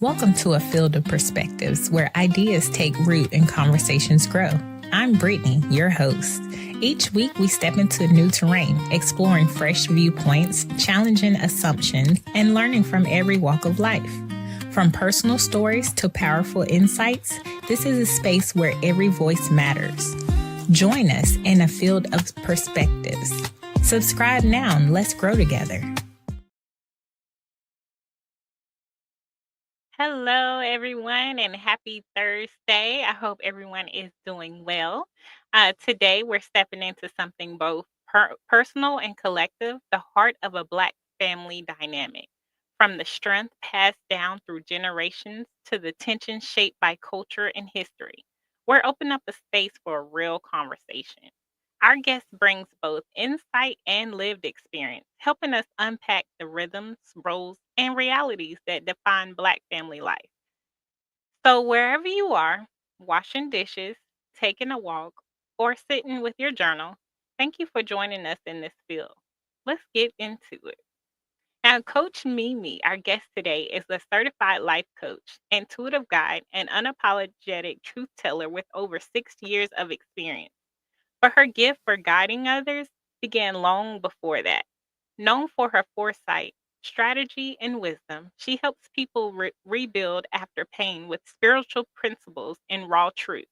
Welcome to a field of perspectives where ideas take root and conversations grow. I'm Brittany, your host. Each week, we step into new terrain, exploring fresh viewpoints, challenging assumptions, and learning from every walk of life. From personal stories to powerful insights, this is a space where every voice matters. Join us in a field of perspectives. Subscribe now and let's grow together. Hello, everyone, and happy Thursday. I hope everyone is doing well. Today, we're stepping into something both personal and collective, the heart of a Black family dynamic. From the strength passed down through generations to the tension shaped by culture and history, we're opening up a space for a real conversation. Our guest brings both insight and lived experience, helping us unpack the rhythms, roles, and realities that define Black family life. So, wherever you are, washing dishes, taking a walk, or sitting with your journal, thank you for joining us in this field. Let's get into it. Now, Coach Mimi, our guest today, is a certified life coach, intuitive guide, and unapologetic truth teller with over 6 years of experience. But her gift for guiding others began long before that. Known for her foresight, strategy, and wisdom, she helps people rebuild after pain with spiritual principles and raw truth.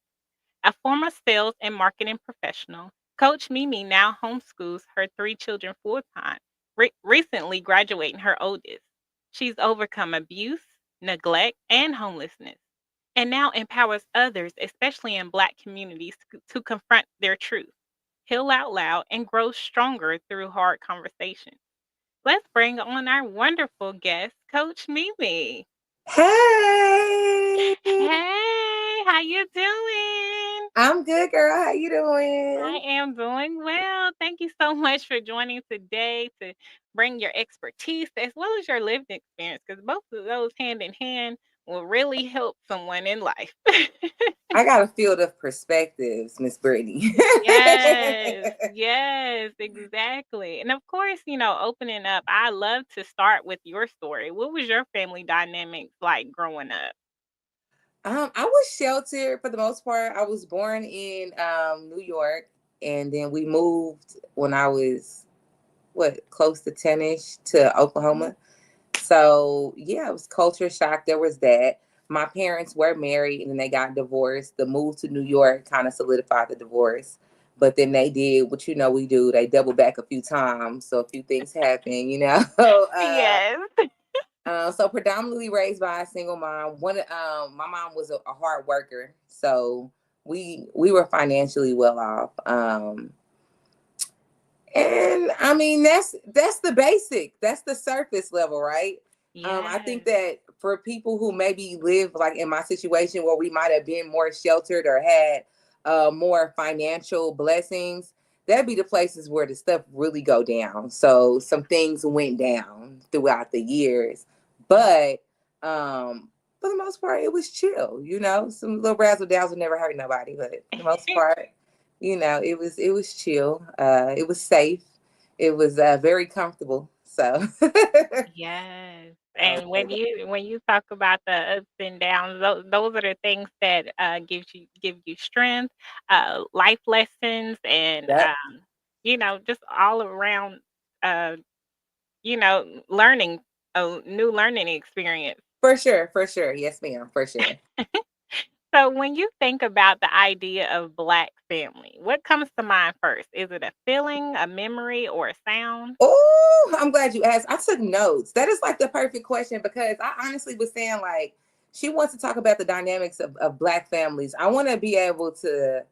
A former sales and marketing professional, Coach Mimi now homeschools her 3 children full time, recently graduating her oldest. She's overcome abuse, neglect, and homelessness, and now empowers others, especially in Black communities, to confront their truth, heal out loud, and grow stronger through hard conversations. Let's bring on our wonderful guest, Coach Mimi. Hey, Hey, how you doing? I'm good, girl. How you I doing? am doing well. Thank you so much for joining today to bring your expertise as well as your lived experience, because both of those hand in hand will really help someone in life. I got a field of perspectives, Miss Brittany. Yes, yes, exactly. And of course, opening up, I love to start with your story. What was your family dynamics like growing up? I was sheltered for the most part. I was born in New York, and then we moved when I was close to 10ish to Mhm. Oklahoma. So yeah, it was culture shock. There was that. My parents were married and then they got divorced. The move to New York kind of solidified the divorce. But then they did what we do. They doubled back a few times. So a few things happened. Yes. So predominantly raised by a single mom. My mom was a hard worker. So we were financially well off. And I mean that's the basic. That's the surface level, right? I think Yes. that for people who maybe live like in my situation where we might have been more sheltered or had more financial blessings, that'd be the places where the stuff really go down. So some things went down throughout the years, but for the most part, it was chill. Some little razzle dazzle never hurt nobody, but for the most part, it was chill. It was safe. It was very comfortable. So Yes. um, And when you talk about the ups and downs, those are the things that give you strength, life lessons, and yep, just all around, uh, learning a new learning experience. for sure. Yes, ma'am, for sure. So when you think about the idea of Black family, what comes to mind first? Is it a feeling, a memory, or a sound? Oh, I'm glad you asked. I took notes. That is like the perfect question because I honestly was saying like she wants to talk about the dynamics of Black families. I want to be able to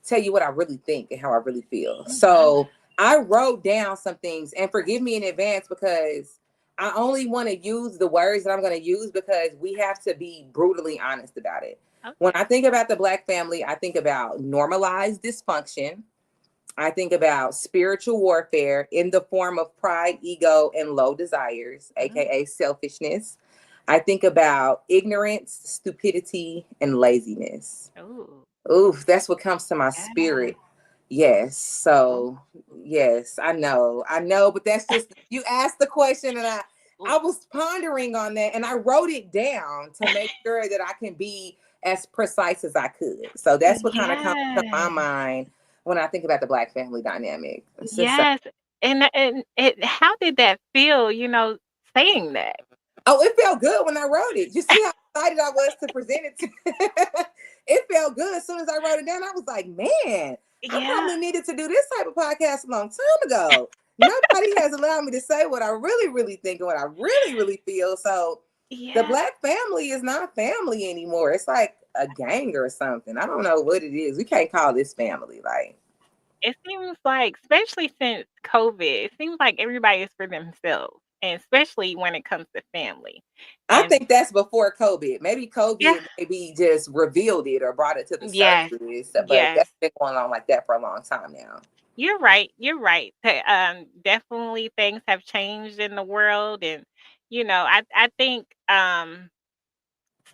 tell you what I really think and how I really feel. Mhm. So I wrote down some things and forgive me in advance because I only want to use the words that I'm going to use because we have to be brutally honest about it. When Okay. I think about the Black family, I think about normalized dysfunction. I think about spiritual warfare in the form of pride, ego, and low desires, Mm. aka selfishness. I think about ignorance, stupidity, and laziness. Ooh. Oof, that's what comes to my Yeah. spirit. Yes. Ooh. So, yes, I know, but that's just you asked the question, and I was pondering on that, and I wrote it down to make sure that I can be as precise as I could. So that's what kind of comes to my Yes. mind when I think about the Black family dynamic. It's just Yes. And it how did that feel, saying that? oh, it felt good when I wrote it. You see how excited I was to present it to it felt good as soon as I wrote it down. I was like, man, I Yeah. probably needed to do this type of podcast a long time ago. Nobody has allowed me to say what I really, really think and what I really, really feel. So the Yeah. Black family is not family anymore. It's like a gang or something. I don't know what it is. We can't call this family. Like, It seems like, especially since COVID, it seems like everybody is for themselves, and especially when it comes to family. I And think that's before COVID. Maybe yeah, COVID maybe just revealed it or brought it to the yes, surface, but yes. that's been going on like that for a long time now. You're right. You're right. Definitely things have changed in the world, and I think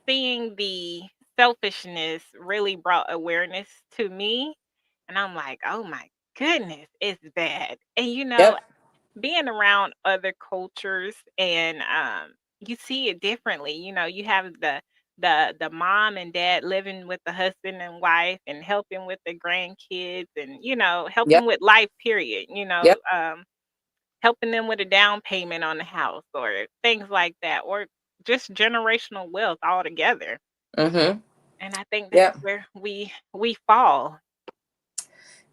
seeing the selfishness really brought awareness to me, and I'm like, oh my goodness, it's bad. And Yep. being around other cultures, and you see it differently. You have the mom and dad living with the husband and wife and helping with the grandkids, and Yep. helping with life period, Yep. helping them with a down payment on the house or things like that, or just generational wealth altogether. Mm-hmm. And I think that's Yep. where we fall.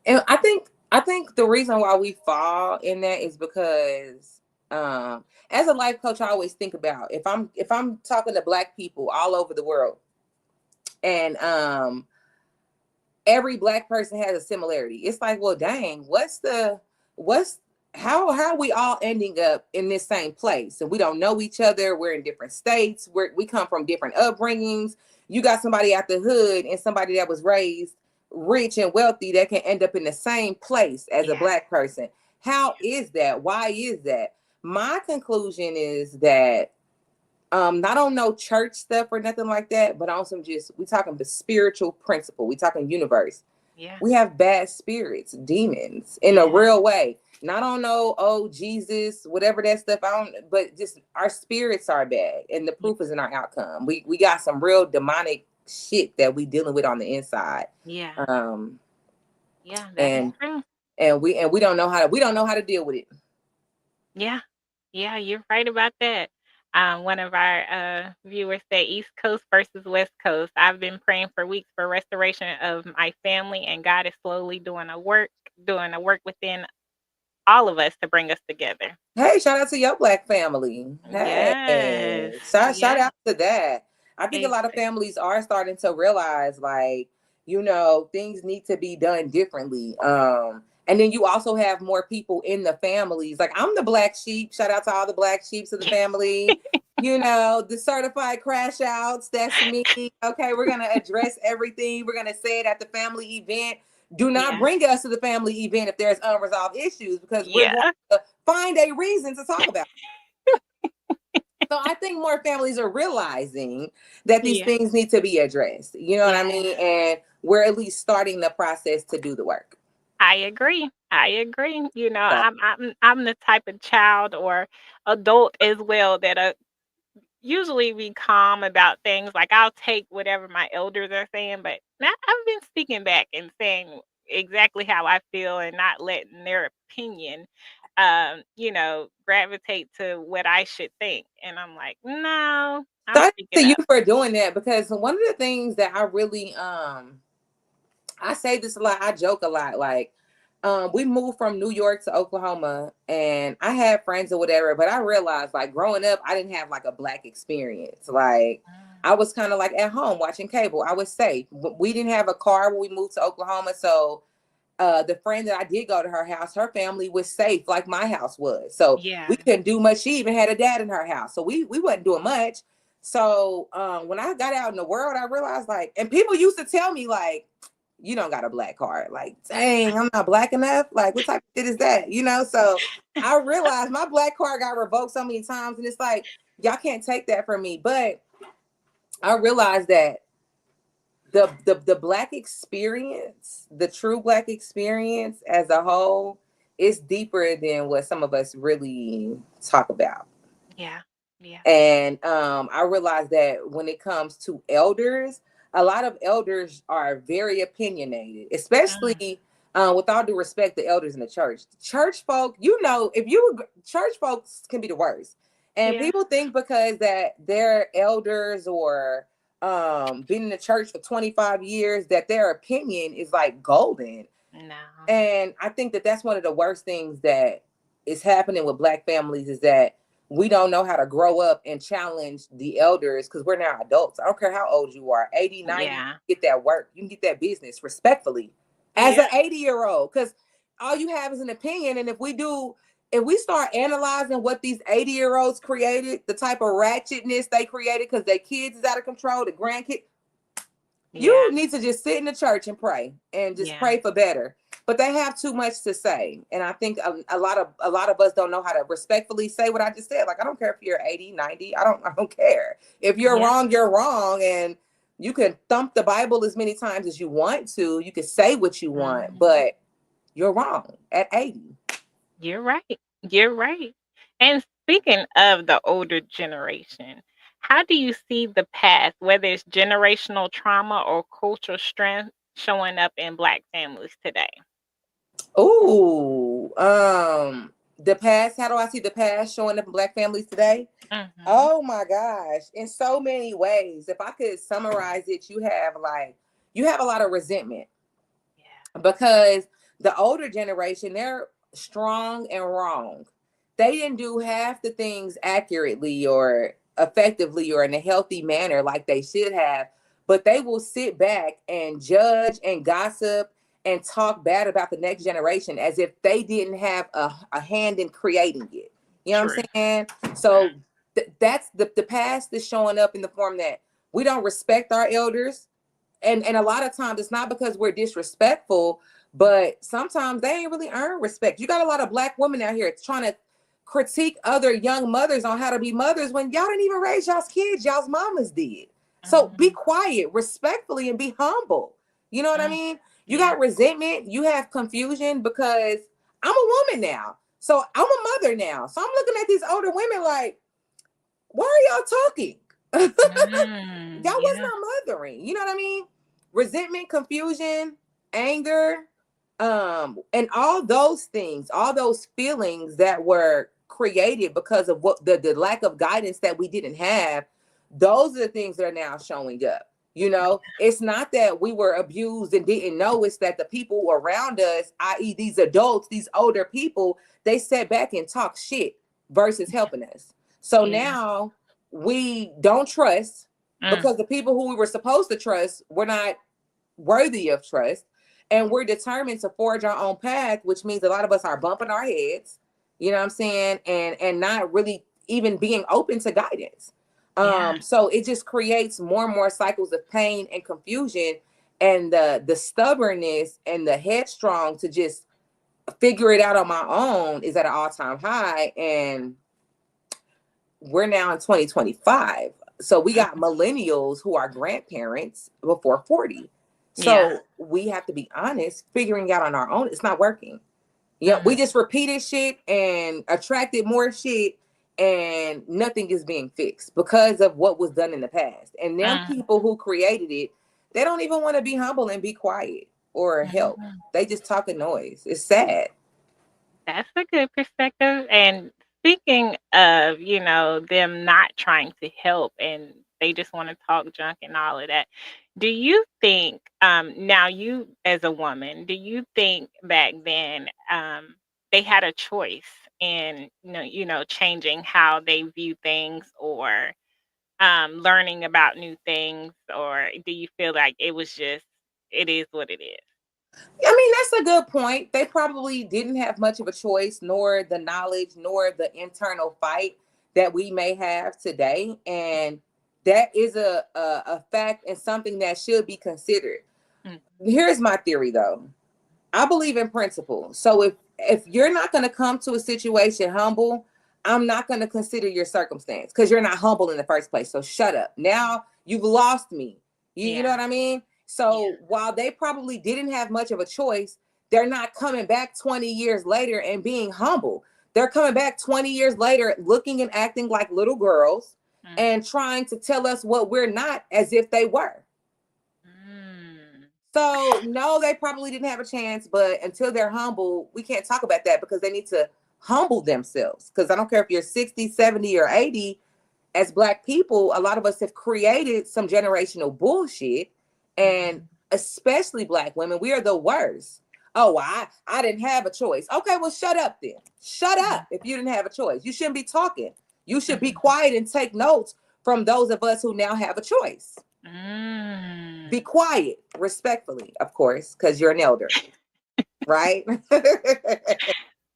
And I think the reason why we fall in that is because as a life coach, I always think about if I'm talking to Black people all over the world, and every Black person has a similarity. It's like, well, dang, what's how are we all ending up in this same place? And we don't know each other. We're in different states. We come from different upbringings. You got somebody out the hood and somebody that was raised rich and wealthy that can end up in the same place as a Yeah, Black person. How is that? Why is that? My conclusion is that not on no church stuff or nothing like that, but on some just we talking the spiritual principle. We talking universe. yeah, We have bad spirits, demons in a yeah, real way. Not on no oh Jesus, whatever that stuff. I don't. But just our spirits are bad, and the yeah, proof is in our outcome. We got some real demonic shit that we dealing with on the inside. yeah, Um, yeah. That is and true. we don't know how to deal with it. Yeah. Yeah, you're right about that. One of our viewers said East Coast versus West Coast. I've been praying for weeks for restoration of my family, and God is slowly doing a work within all of us to bring us together. Hey, shout out to your Black family. Yes. Hey, shout Yeah. out to that. I think a lot of Exactly. families are starting to realize, like, things need to be done differently. And then you also have more people in the families. Like, I'm the Black sheep. Shout out to all the Black sheeps of the family. The certified crash outs. That's me. Okay, we're gonna address everything. We're gonna say it at the family event. Do not Yeah. bring us to the family event if there's unresolved issues because we're going Yeah. to find a reason to talk about it. So I think more families are realizing that these Yeah. things need to be addressed. You know what I Yeah. mean? And we're at least starting the process to do the work. I agree. I agree. So I'm the type of child or adult as well that usually be calm about things. Like, I'll take whatever my elders are saying, but now I've been speaking back and saying exactly how I feel and not letting their opinion, gravitate to what I should think. And I'm like, no, I'm shout out speaking to you up. for doing that because one of the things that I really I say this a lot. I joke a lot. Like, we moved from New York to Oklahoma, and I had friends or whatever. But I realized, like, growing up, I didn't have like a Black experience. Like, Mm, I was kind of like at home watching cable. I was safe. We didn't have a car when we moved to Oklahoma, so the friend that I did go to her house, her family was safe, like my house was. So we yeah, couldn't do much. She even had a dad in her house, so we wasn't doing much. So when I got out in the world, I realized, like, and people used to tell me, like, you don't got a Black card. Like, dang, I'm not Black enough. Like, what type of shit is that? So I realized my Black card got revoked so many times, and it's like, y'all can't take that from me. But I realized that the Black experience, the true Black experience as a whole, is deeper than what some of us really talk about. yeah. Yeah. And I realized that when it comes to elders, a lot of elders are very opinionated, Mm. especially with all due respect, the elders in the church. Church folk, you know, if you church folks can be the worst, and Yeah. people think because that they're elders or been in the church for 25 years that their opinion is like golden. No. And I think that that's one of the worst things that is happening with Black families is that we don't know how to grow up and challenge the elders because we're now adults. I don't care how old you are, 80, 90, Yeah. get that work. You can get that business respectfully as an Yeah. 80-year-old because all you have is an opinion. And if we start analyzing what these 80-year-olds created, the type of ratchetness they created because their kids is out of control, the grandkids, Yeah. you need to just sit in the church and pray and just Yeah. pray for better. But they have too much to say, and I think a lot of us don't know how to respectfully say what I just said. Like I don't care if you're 80, 90. I don't care. If you're Yeah. wrong, you're wrong, and you can thump the Bible as many times as you want to. You can say what you want, Mhm. but you're wrong at 80. You're right. You're right. And speaking of the older generation, how do you see the past, whether it's generational trauma or cultural strength, showing up in Black families today? Ooh, the past. How do I see the past showing up in Black families today? Mhm. Oh my gosh, in so many ways. If I could summarize it, you have a lot of resentment Yeah. because the older generation, they're strong and wrong. They didn't do half the things accurately or effectively or in a healthy manner like they should have, but they will sit back and judge and gossip and talk bad about the next generation as if they didn't have a hand in creating it. You know what True. I'm saying? Mm. So that's the past is showing up in the form that we don't respect our elders, and a lot of times it's not because we're disrespectful, but sometimes they ain't really earn respect. You got a lot of Black women out here trying to critique other young mothers on how to be mothers when y'all didn't even raise y'all's kids, y'all's mamas did. So be Mhm. quiet respectfully and be humble. You know what I Mm. mean? You Yeah. got resentment, you have confusion because I'm a woman now, so I'm a mother now, so I'm looking at these older women like, why are y'all talking? Mm. Y'all was Yeah. not mothering. You know what I mean? Resentment, confusion, anger, and all those things, all those feelings that were created because of what the lack of guidance that we didn't have. Those are the things that are now showing up. You know, it's not that we were abused and didn't know, it's that the people around us, i.e., these adults, these older people, they sat back and talked shit versus helping us. So Yeah. now we don't trust Mm. because the people who we were supposed to trust were not worthy of trust. And we're determined to forge our own path, which means a lot of us are bumping our heads, you know what I'm saying? And not really even being open to guidance. Yeah. So it just creates more and more cycles of pain and confusion, and the stubbornness and the headstrong to just figure it out on my own is at an all-time high. And we're now in 2025. So we got Mm. millennials who are grandparents before 40. Yeah. So we have to be honest, figuring out on our own, it's not working. Yeah, we Mm. just repeated shit and attracted more shit, and nothing is being fixed because of what was done in the past. And them Mm. people who created it, they don't even want to be humble and be quiet or help. Mhm. They just talk a noise. It's sad. That's a good perspective. And speaking of, them not trying to help and they just want to talk junk and all of that, do you think, now you as a woman, do you think back then they had a choice in, changing how they view things or learning about new things? Or do you feel like it was just, it is what it is? I mean, that's a good point. They probably didn't have much of a choice, nor the knowledge, nor the internal fight that we may have today. And that is a fact and something that should be considered. Mm. Here's my theory though. I believe in principle. So if you're not going to come to a situation humble, I'm not going to consider your circumstance because you're not humble in the first place. So shut up. Now you've lost me. You know Yeah. what I mean? Yeah. So while they probably didn't have much of a choice, they're not coming back 20 years later and being humble. They're coming back 20 years later looking and acting like little girls Mm. and trying to tell us what we're not as if they were. Mm. So, no, they probably didn't have a chance, but until they're humble, we can't talk about that because they need to humble themselves. Because I don't care if you're 60, 70, or 80, as Black people, a lot of us have created some generational bullshit. And Mhm. especially Black women, we are the worst. Oh, well, I didn't have a choice. Okay, well, shut up then. Shut up if you didn't have a choice. You shouldn't be talking. You should be Mhm. quiet and take notes from those of us who now have a choice. Be Mm. quiet, respectfully, of course, because you're an elder, right?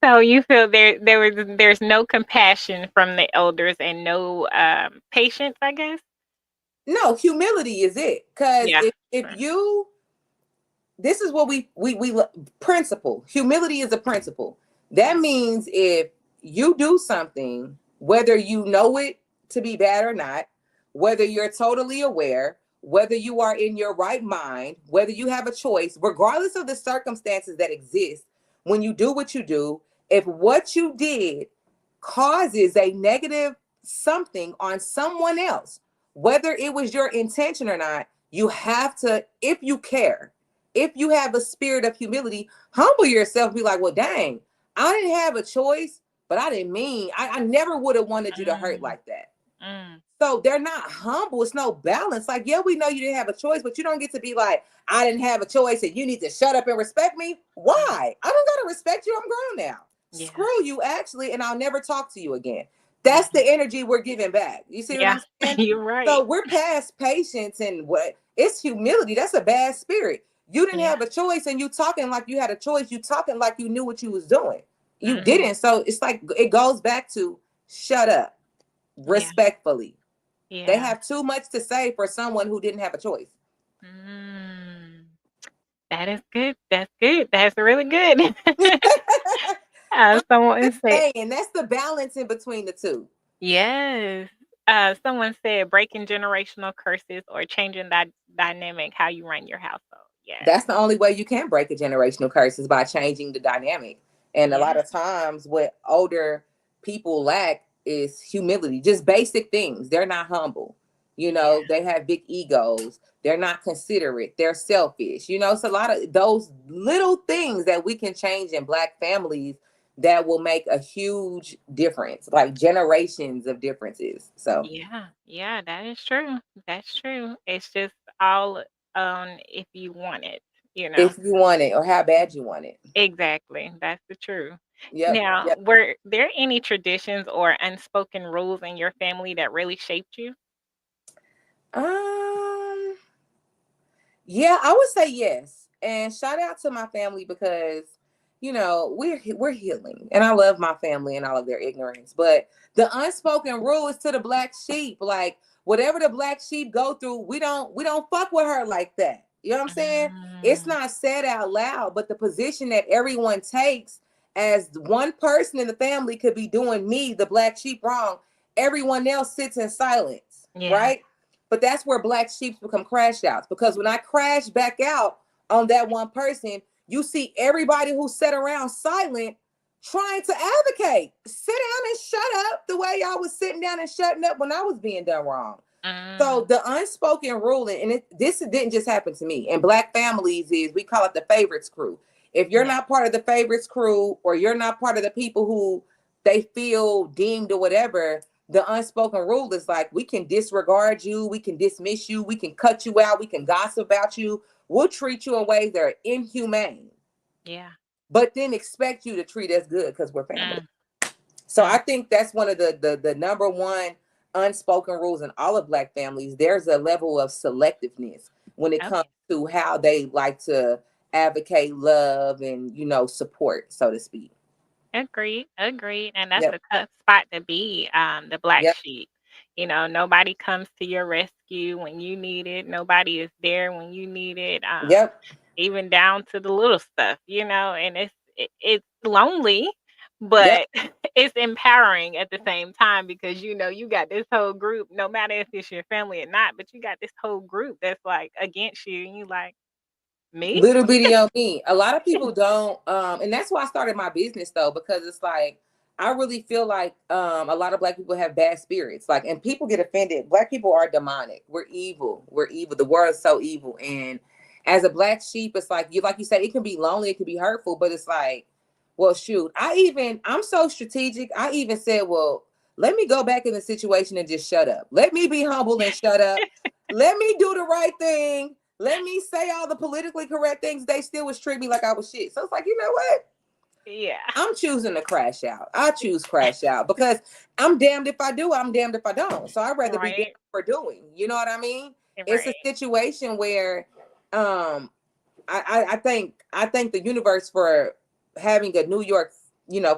So you feel there's no compassion from the elders and no patience, I guess. No, humility is it. Because Yeah. if Sure. you, this is what we principle. Humility is a principle. That Mm. means if you do something, whether you know it to be bad or not, whether you're totally aware, whether you are in your right mind, whether you have a choice, regardless of the circumstances that exist, when you do what you do, if what you did causes a negative something on someone else, whether it was your intention or not, you have to, if you care, if you have a spirit of humility, humble yourself, be like, well, dang, I didn't have a choice, but I didn't mean, I never would have wanted you to hurt Mm. like that. Mm. So they're not humble. It's no balance. Like, yeah, we know you didn't have a choice, but you don't get to be like, I didn't have a choice and you need to shut up and respect me. Mm. Why? I don't got to respect you. I'm grown now. Yeah. Screw you, actually, and I'll never talk to you again. Yeah. That's the energy we're giving back. You see what Yeah. I'm saying? You're right. So we're past patience and what it's humility. That's a bad spirit. You didn't Yeah. have a choice and you talking like you had a choice. You talking like you knew what you was doing. You Mhm. didn't. So it's like it goes back to shut up Yeah. respectfully. They Yeah. have too much to say for someone who didn't have a choice. Mm. That is good. That's good. That's really good. I'm Someone just said, saying that's the balance in between the two. yes. Someone said breaking generational curses or changing that dynamic how you run your household. Yes. That's the only way you can break a generational curse is by changing the dynamic. And a Yeah. lot of times, what older people lack is humility, just basic things. They're not humble. You Yeah. know, they have big egos. They're not considerate. They're selfish. You know, it's a lot of those little things that we can change in Black families that will make a huge difference, like generations of differences. So, Yeah. Yeah, that is true. That's true. It's just all on if you want it, you know. if you want it or how bad you want it. Exactly. That's the truth. Yep. Now, Yep. were there any traditions or unspoken rules in your family that really shaped you? Um, Yeah, I would say yes. And shout out to my family because we're healing, and I love my family and all of their ignorance. But the unspoken rule is to the Black sheep, like whatever the Black sheep go through, we don't fuck with her like that. You know what I'm saying? It's Mm. not said out loud, but the position that everyone takes as one person in the family could be doing me, the Black sheep, wrong. Everyone else sits in silence, Yeah. right? But that's where Black sheep become crash outs, because when I crash back out on that one person, you see everybody who sat around silent trying to advocate. Sit down and shut up the way y'all was sitting down and shutting up when I was being done wrong. So Mm. the unspoken ruling, and this didn't just happen to me. In Black families, is we call it the favorites crew. If you're Yeah. not part of the favorites crew, or you're not part of the people who they feel deemed or whatever, the unspoken rule is like we can disregard you, we can dismiss you, we can cut you out, we can gossip about you, we'll treat you in ways that are inhumane, Yeah. but then expect you to treat us good because we're family. Mm. So I Mm. think that's one of the number one unspoken rules in all of Black families. There's a level of selectiveness when it Oh, comes yeah. to how they like to advocate love and support, so to speak. Agreed. Agreed. And that's Yep. a tough spot to be, the black Yep. sheep. Nobody comes to your rescue when you need it. Nobody is there when you need it. Yep. Even down to the little stuff, and it's lonely, Yep. but it's empowering at the same time because you got this whole group, no matter if it's your family or not, but you got this whole group that's like against you, and you like me. Little bitty on me. A lot of people don't, and that's why I started my business though, because it's like I really feel like a lot of black people have bad spirits. Like, and people get offended. Black people are demonic. We're evil. We're evil. The world is so evil. And as a black sheep, it's like you said, it can be lonely, it can be hurtful, but it's like, well, shoot. I'm so strategic. I even said, well, let me go back in the situation and just shut up. Let me be humble and shut up. Let me do the right thing. Let me say all the politically correct things. They still was treat me like I was shit. So it's like, you know what? Yeah. I'm choosing to crash out. I choose crash out because I'm damned if I do, I'm damned if I don't. So I'd rather be damned Right. for doing. You know what I mean? It's a Right. situation where um I think the universe for having a New York,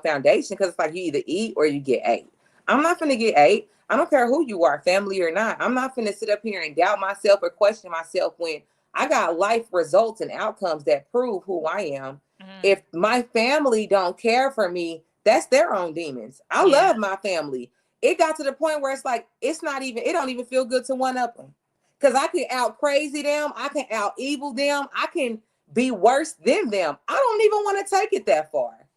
foundation, because it's like you either eat or you get ate. I'm not gonna get ate. I don't care who you are, family or not. I'm not gonna sit up here and doubt myself or question myself when I got life results and outcomes that prove who I am. Mm. If my family don't care for me, that's their own demons. I Yeah. love my family. It got to the point where it's like it don't even feel good to one up them. Cause I can out crazy them, I can out evil them, I can be worse than them. I don't even want to take it that far.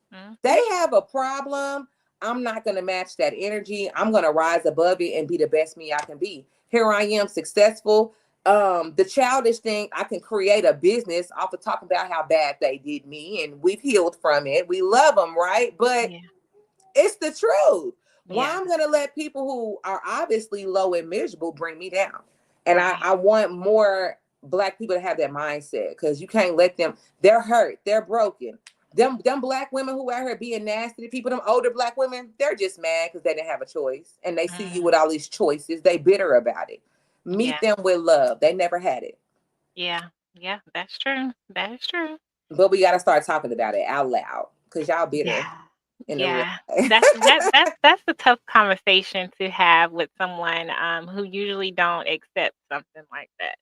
They Mhm. have a problem. I'm not going to match that energy. I'm going to rise above it and be the best me I can be. Here I am, successful. The childish thing, I can create a business off of talking about how bad they did me, and we've healed from it. We love them, right? But Yeah. it's the truth. Why Yeah. I'm gonna let people who are obviously low and miserable bring me down? And I, Right. I want more black people to have that mindset, because you can't let them. They're hurt. They're broken. Them black women who out here being nasty to people, them older black women, they're just mad because they didn't have a choice, and they see you Mm. with all these choices. They bitter about it. Yeah. Meet them with love. They never had it, Yeah. Yeah. That's true. That is true. but we got to start talking about it out loud, because y'all bitter Yeah. in the real Yeah. way. That's a tough conversation to have with someone who usually don't accept something like that.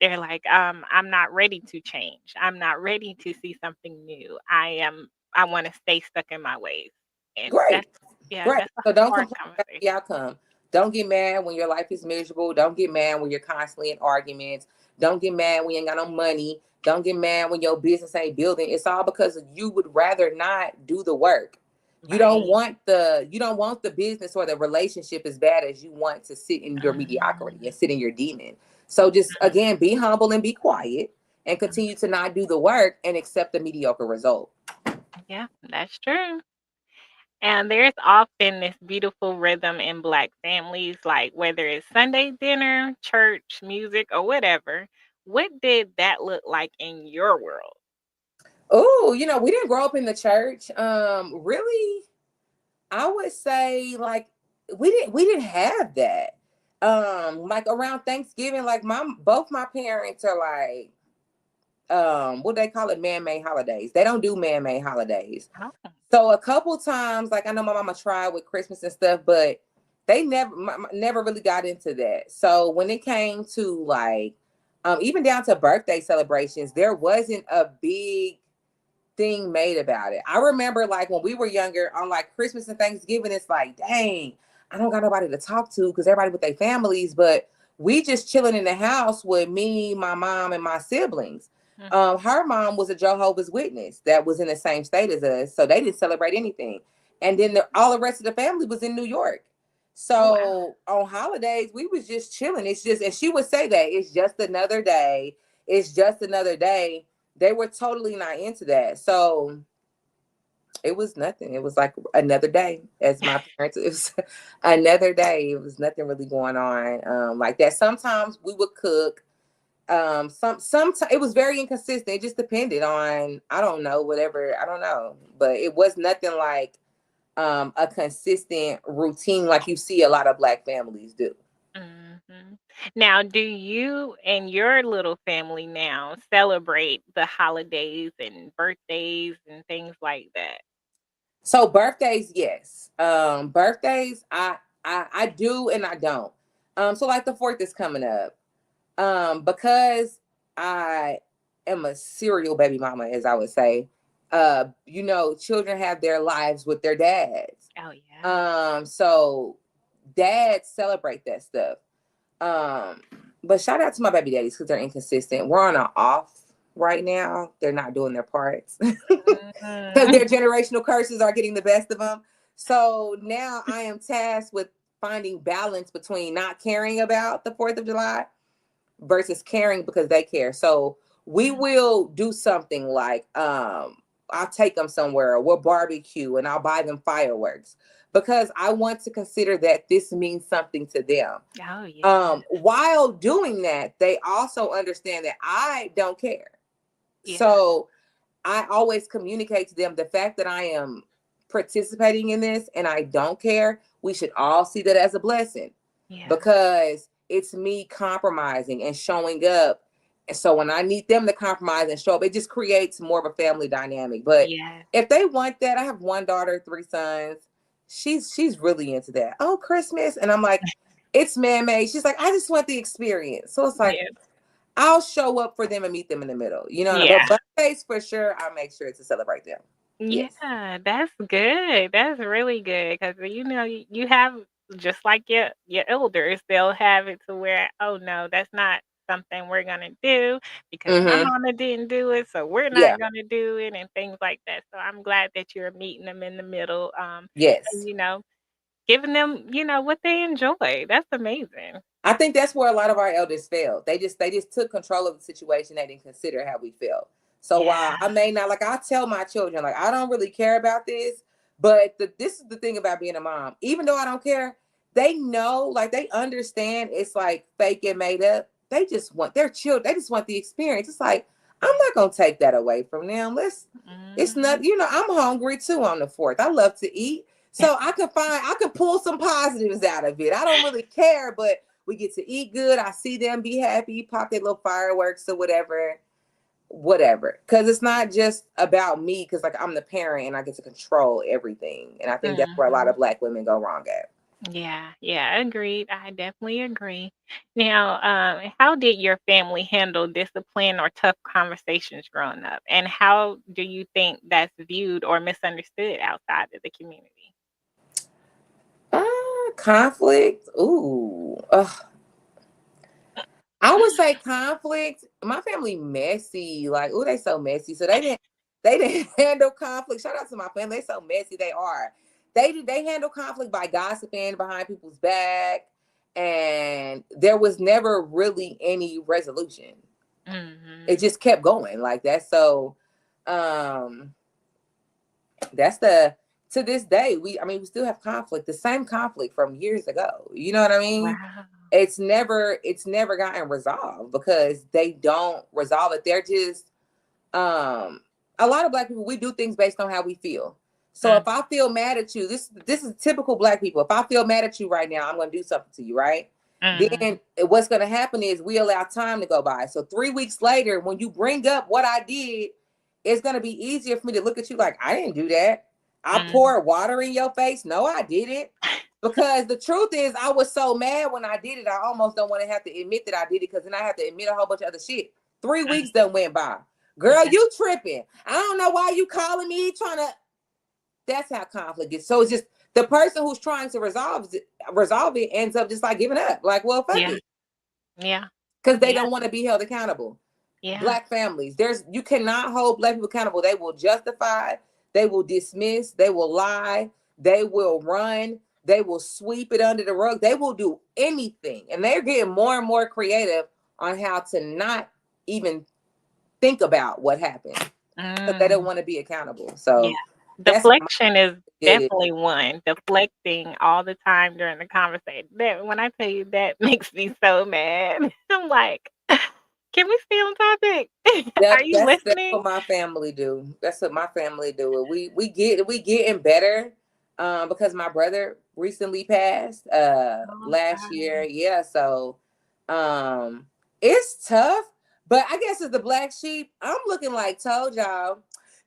They're like, I'm not ready to change. I'm not ready to see something new. I want to stay stuck in my ways. And Great. yeah, Great. that's a So don't hard complain about conversation. the outcome. Don't get mad when your life is miserable. Don't get mad when you're constantly in arguments. Don't get mad when you ain't got no money. Don't get mad when your business ain't building. It's all because you would rather not do the work. Right. You don't want the business or the relationship as bad as you want to sit in your mediocrity Mm, and sit in your demon. So just mm, again, be humble and be quiet and mm. continue to not do the work and accept the mediocre result. Yeah, that's true. And there's often this beautiful rhythm in Black families, like whether it's Sunday dinner, church, music, or whatever. What did that look like in your world? Oh, we didn't grow up in the church. Really, I would say like we didn't have that. Like around Thanksgiving, like both my parents are like what they call it, man-made holidays. They don't do man-made holidays. Oh, So a couple times, like I know my mama tried with Christmas and stuff, but they never really got into that. So when it came to like even down to birthday celebrations, there wasn't a big thing made about it. I remember like when we were younger on like Christmas and Thanksgiving, it's like, dang, I don't got nobody to talk to because everybody with their families, but we just chilling in the house with me, my mom, and my siblings. mhm. Her mom was a Jehovah's Witness that was in the same state as us, so they didn't celebrate anything. And then all the rest of the family was in New York. Oh, wow. So on holidays, we was just chilling. It's just, and she would say that it's just another day. It's just another day. They were totally not into that. So it was nothing. It was like another day, as my parents. It was another day. It was nothing really going on like that. Sometimes we would cook. It was very inconsistent. It just depended on, I don't know, whatever, I don't know, but it was nothing like a consistent routine like you see a lot of black families do. Mhm. Now, do you and your little family now celebrate the holidays and birthdays and things like that? So birthdays, yes. Birthdays, I do and I don't. So like the fourth is coming up. Because I am a serial baby mama, as I would say. Children have their lives with their dads. Oh, yeah. So dads celebrate that stuff. Um, but shout out to my baby daddies because they're inconsistent. We're on an off right now. They're not doing their parts because Mhm. their generational curses are getting the best of them. So now I am tasked with finding balance between not caring about the 4th of July versus caring because they care. So we Mm. will do something like I'll take them somewhere, or we'll barbecue and I'll buy them fireworks because I want to consider that this means something to them. Oh, yeah. While doing that, they also understand that I don't care. Yeah. So I always communicate to them the fact that I am participating in this and I don't care. We should all see that as a blessing Yeah. because it's me compromising and showing up. And so when I need them to compromise and show up, it just creates more of a family dynamic. But Yeah. if they want that, I have one daughter, three sons. She's really into that. Oh, Christmas. And I'm like, it's man-made. She's like, I just want the experience. So it's like Yeah. I'll show up for them and meet them in the middle. You know, Yeah. but birthdays for sure, I make sure to celebrate them. Yes. Yeah, that's good. That's really good because you have just like your elders, they'll have it to where, oh no, that's not something we're gonna do because my Mm-hmm. mama didn't do it, so we're Yeah. not gonna do it and things like that. So I'm glad that you're meeting them in the middle, and Yes. giving them, what they enjoy. That's amazing. I think that's where a lot of our elders failed. They just took control of the situation. They didn't consider how we felt. So Yeah. while I may not like, I tell my children like I don't really care about this, but this is the thing about being a mom. Even though I don't care, they know, like they understand it's like fake and made up. They just want their children. They just want the experience. It's like I'm Yeah. not gonna take that away from them. Let's. It's Mhm. not. I'm hungry too on the 4th. I love to eat. So I can pull some positives out of it. I don't really care, but we get to eat good. I see them be happy, pop their little fireworks or whatever, whatever. Because it's not just about me. Because like I'm the parent and I get to control everything. And I think that's where a lot Mhm. of Black women go wrong at. Yeah, yeah, agreed. I definitely agree. Now, how did your family handle discipline or tough conversations growing up? And how do you think that's viewed or misunderstood outside of the community? Conflict. Ooh. I would say conflict. My family messy. Like, ooh, they so messy. So they didn't handle conflict. Shout out to my family. They so messy they are. They handle conflict by gossiping behind people's back. And there was never really any resolution. It Mhm. just kept going like that. So um that's the to this day, we still have conflict, the same conflict from years ago. You know what I mean? Wow. It's never gotten resolved because they don't resolve it. They're just a lot of Black people, we do things based on how we feel. So if Mm, I feel mad at you, this is typical Black people. If I feel mad at you right now, I'm gonna do something to you, right? mm, Then what's gonna happen is we allow time to go by. So 3 weeks later, when you bring up what I did, it's gonna be easier for me to look at you like I didn't do that. I mm. poured water in your face. No, I didn't. Because the truth is, I was so mad when I did it. I almost don't want to have to admit that I did it because then I have to admit a whole bunch of other shit. 3 weeks done went by. Girl, Yeah, you tripping. I don't know why you calling me trying to. That's how conflict is. So it's just the person who's trying to resolve it ends up just like giving up. Like, well, fuck yeah, it. yeah, Because they yeah, don't want to be held accountable. yeah. Black families, you cannot hold Black people accountable. They will justify, they will dismiss, they will lie, they will run, they will sweep it under the rug, they will do anything. And they're getting more and more creative on how to not even think about what happened because they don't Mm. want to be accountable. Yeah. So that's what my Deflection is did it. definitely one. Deflecting all the time during the conversation. That when I tell you that makes me so mad. I'm like, can we stay on topic? Are Yep, you that's listening? what my family do. That's what my family do. We getting better, because my brother recently passed Oh, last year. sorry. Yeah, so um it's tough, but I guess as the black sheep, I'm looking like told y'all,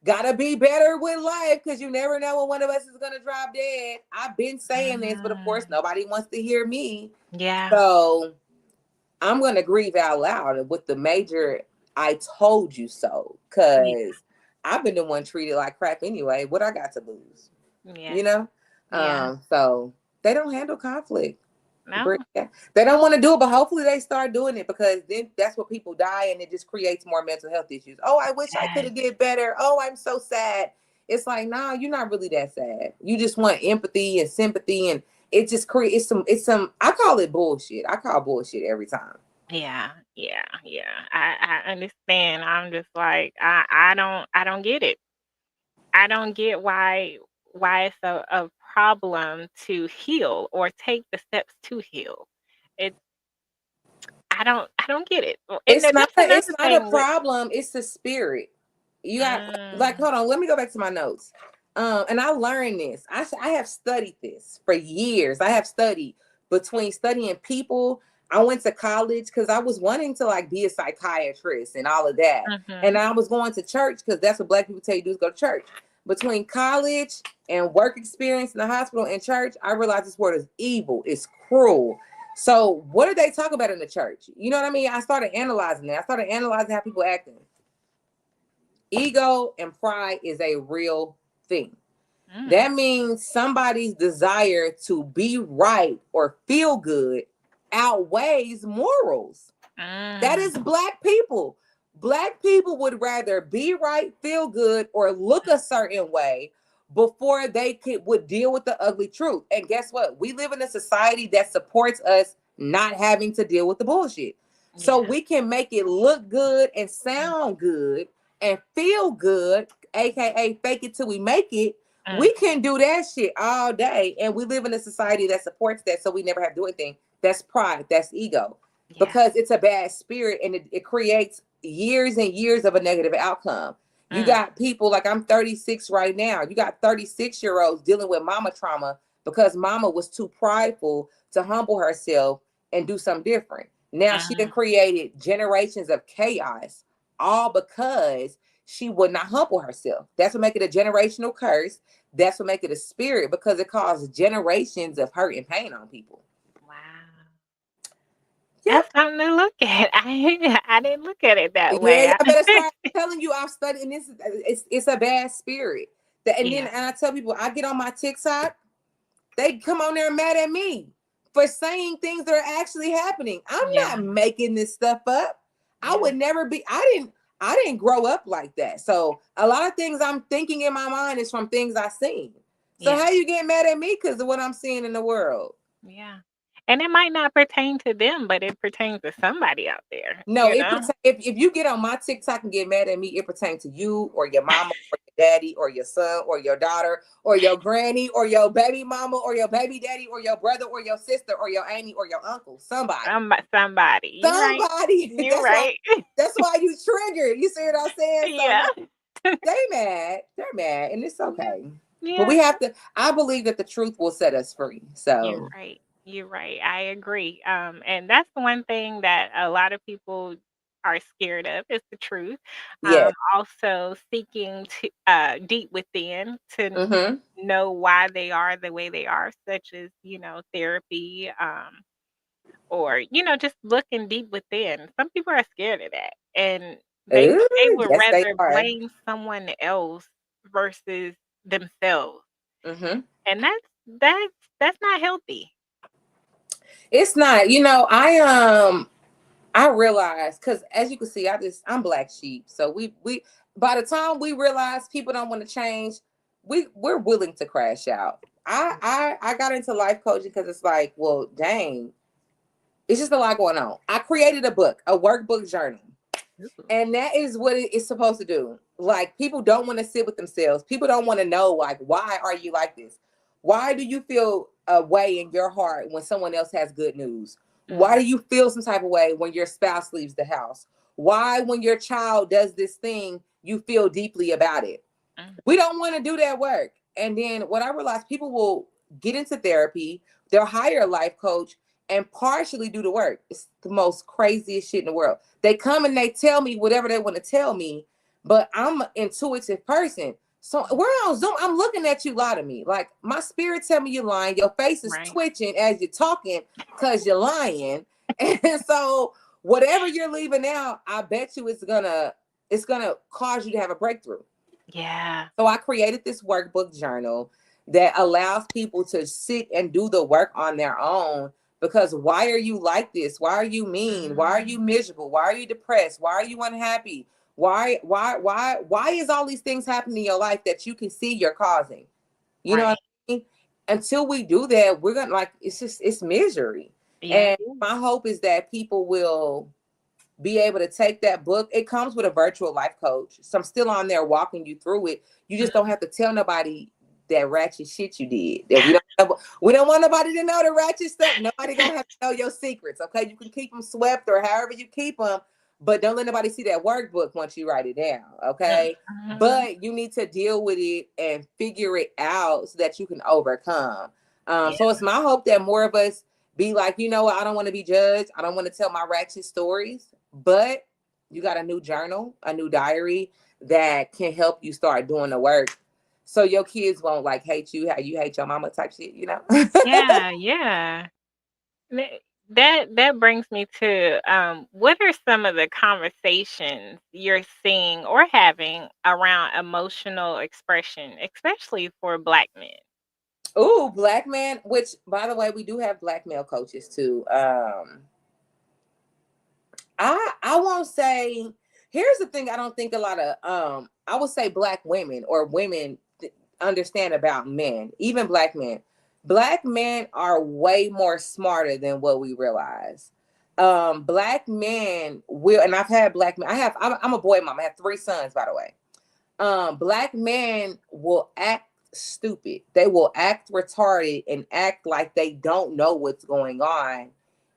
gotta be better with life because you never know when one of us is gonna drop dead. I've been saying this, but of course Mm. nobody wants to hear me. Yeah. So I'm gonna grieve out loud with the major "I told you so" Yeah. because I've been the one treated like crap anyway. What I got to lose, Yeah. you know? Yeah. So they don't handle conflict. No. They don't want to do it, but hopefully they start doing it because then that's what people die, and it just creates more mental health issues. Oh, I wish I could Yes. have did better. Oh, I'm so sad. It's like, nah, you're not really that sad. You just want empathy and sympathy, and it just creates some. I call it bullshit. I call bullshit every time. Yeah, yeah, yeah. I understand. I'm just like I don't get it. I don't get why it's a problem to heal or take the steps to heal. It's I don't get it. And that's It's another not a thing with problem. It's the spirit. You got like mm, hold on. Let me go back to my notes. And I learned this. I have studied this for years. I have studied between studying people. I went to college because I was wanting to like be a psychiatrist and all of that. And mhm, I was going to church because that's what Black people tell you to do is go to church. Between college and work experience in the hospital and church, I realized this word is evil. It's cruel. So what do they talk about in the church? You know what I mean? I started analyzing it. I started analyzing how people acting. Ego and pride is a real thing. mm, That means somebody's desire to be right or feel good outweighs morals. That mm, is Black people. Black people would rather be right, feel good, or look a certain way before would deal with the ugly truth. And guess what? We live in a society that supports us not having to deal with the bullshit. So yeah, we can make it look good and mm, sound good and feel good, aka fake it till we make it. mm, We can do that shit all day. And we live in a society that supports that, so we never have to do anything. That's pride, that's ego, yeah, because it's a bad spirit, and it creates years and years of a negative outcome. You mm, got people like I'm 36 right now. You got 36-year-olds dealing with mama trauma because mama was too prideful to humble herself and do something different. Now she done mm, created generations of chaos, all because she would not humble herself. That's what make it a generational curse. That's what make it a spirit, because it causes generations of hurt and pain on people. wow. That's Yep. something to look at. I didn't look at it that Yeah, way. y'all better start telling you I've studied, and this is it's a bad spirit. Yeah, And I tell people I get on my TikTok, they come on there mad at me for saying things that are actually happening. I'm yeah, not making this stuff up. I yeah, would never be. I didn't grow up like that. So a lot of things I'm thinking in my mind is from things I seen. So yeah. how you get mad at me because of what I'm seeing in the world? Yeah. And it might not pertain to them, but it pertains to somebody out there, No, you know? if you get on my TikTok and get mad at me, it pertains to you or your mama or your daddy or your son or your daughter or your granny or your baby mama or your baby daddy or your brother or your sister or your auntie or your uncle. Somebody. Somebody. You right. Somebody. You right. That's why you triggered. You see what I'm saying? So Yeah. no, they mad. They're mad, and it's Yeah. okay. But Yeah. we have to. I believe that the truth will set us free. You're So right. You're right. I agree. And that's the one thing that a lot of people are scared of is the truth. yeah. Also seeking to deep within to Mm-hmm. know why they are the way they are, such as, therapy, or just looking deep within. Some people are scared of that, and they Ooh, would yes, they rather are. blame someone else versus themselves, Mm-hmm. and that's not healthy. It's not. I realize, because as you can see, I'm black sheep. So we by the time we realize people don't want to change, we're willing to crash out. I got into life coaching because it's like, well, dang, it's just a lot going on. I created a book, a workbook journal. Ooh. And that is what it is supposed to do. Like, people don't want to sit with themselves. People don't want to know, like, why are you like this? Why do you feel a way in your heart when someone else has good news? Why Mm, do you feel some type of way when your spouse leaves the house? Why, when your child does this thing, you feel deeply about it? mm, We don't want to do that work. And then what I realized, people will get into therapy, they'll hire a life coach and partially do the work. It's the most craziest shit in the world. They come and they tell me whatever they want to tell me, but I'm an intuitive person. So mm. we're on Zoom. I'm looking at you lie to me. Like, my spirit tell me you're lying. Your face is Right. twitching as you're talking because you're lying. And so whatever you're leaving out, I bet you it's gonna cause you to have a breakthrough. Yeah. So I created this workbook journal that allows people to sit and do the work on their own. Because why are you like this? Why are you mean? Why are Mm, you miserable? Why are you depressed? Why are you unhappy? Why is all these things happening in your life that you can see you're causing? You know what Right. I mean? Until we do that, we're gonna like it's misery. Yeah, And it is. my hope is that people will be able to take that book. It comes with a virtual life coach. So I'm still on there walking you through it. You just don't have to tell nobody that ratchet shit you did. That we don't want nobody to know the ratchet stuff. Nobody gonna have to know your secrets. Okay, you can keep them swept or however you keep them, but don't let nobody see that workbook once you write it down. Okay, Mhm. but you need to deal with it and figure it out so that you can overcome. Yeah. So it's my hope that more of us be like, you know what, I don't want to be judged. I don't want to tell my ratchet stories, but you got a new journal, a new diary that can help you start doing the work. So your kids won't like hate you how you hate your mama type shit, you know? Yeah, yeah. That brings me to what are some of the conversations you're seeing or having around emotional expression, especially for Black men? Ooh, black man, which by the way, we do have black male coaches too. I won't say here's the thing I don't think a lot of I would say black women or women understand about men, even black men. Black men are way more smarter than what we realize. Black men will, and I've had black men. I'm a boy mom. I have three sons, by the way. Black men will act stupid. They will act retarded and act like they don't know what's going on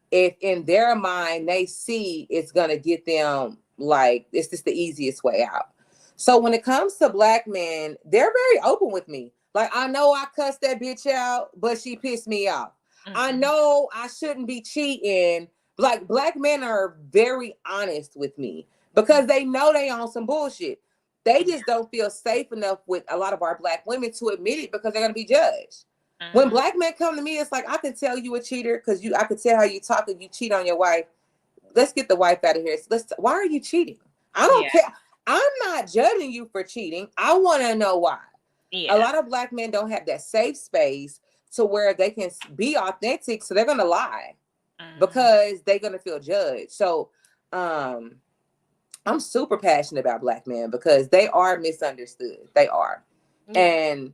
if in their mind they see it's gonna get them like it's just the easiest way out. So when it comes to black men, they're very open with me. Like I know I cussed that bitch out, but she pissed me off. I Mhm. know I shouldn't be cheating. Like black men are very honest with me because they know they on some bullshit. They Yeah. just don't feel safe enough with a lot of our black women to admit it because they're gonna be judged. When Mhm. black men come to me, it's like I can tell you a cheater because I can tell how you talk and you cheat on your wife. Let's get the wife out of here. Why are you cheating? I don't Yeah. care. I'm not judging you for cheating. I want to know why. A Yeah. lot of black men don't have that safe space to where they can be authentic, so they're gonna lie Mhm. because they're gonna feel judged. So, um, I'm super passionate about black men because they are misunderstood. They are. Yeah. And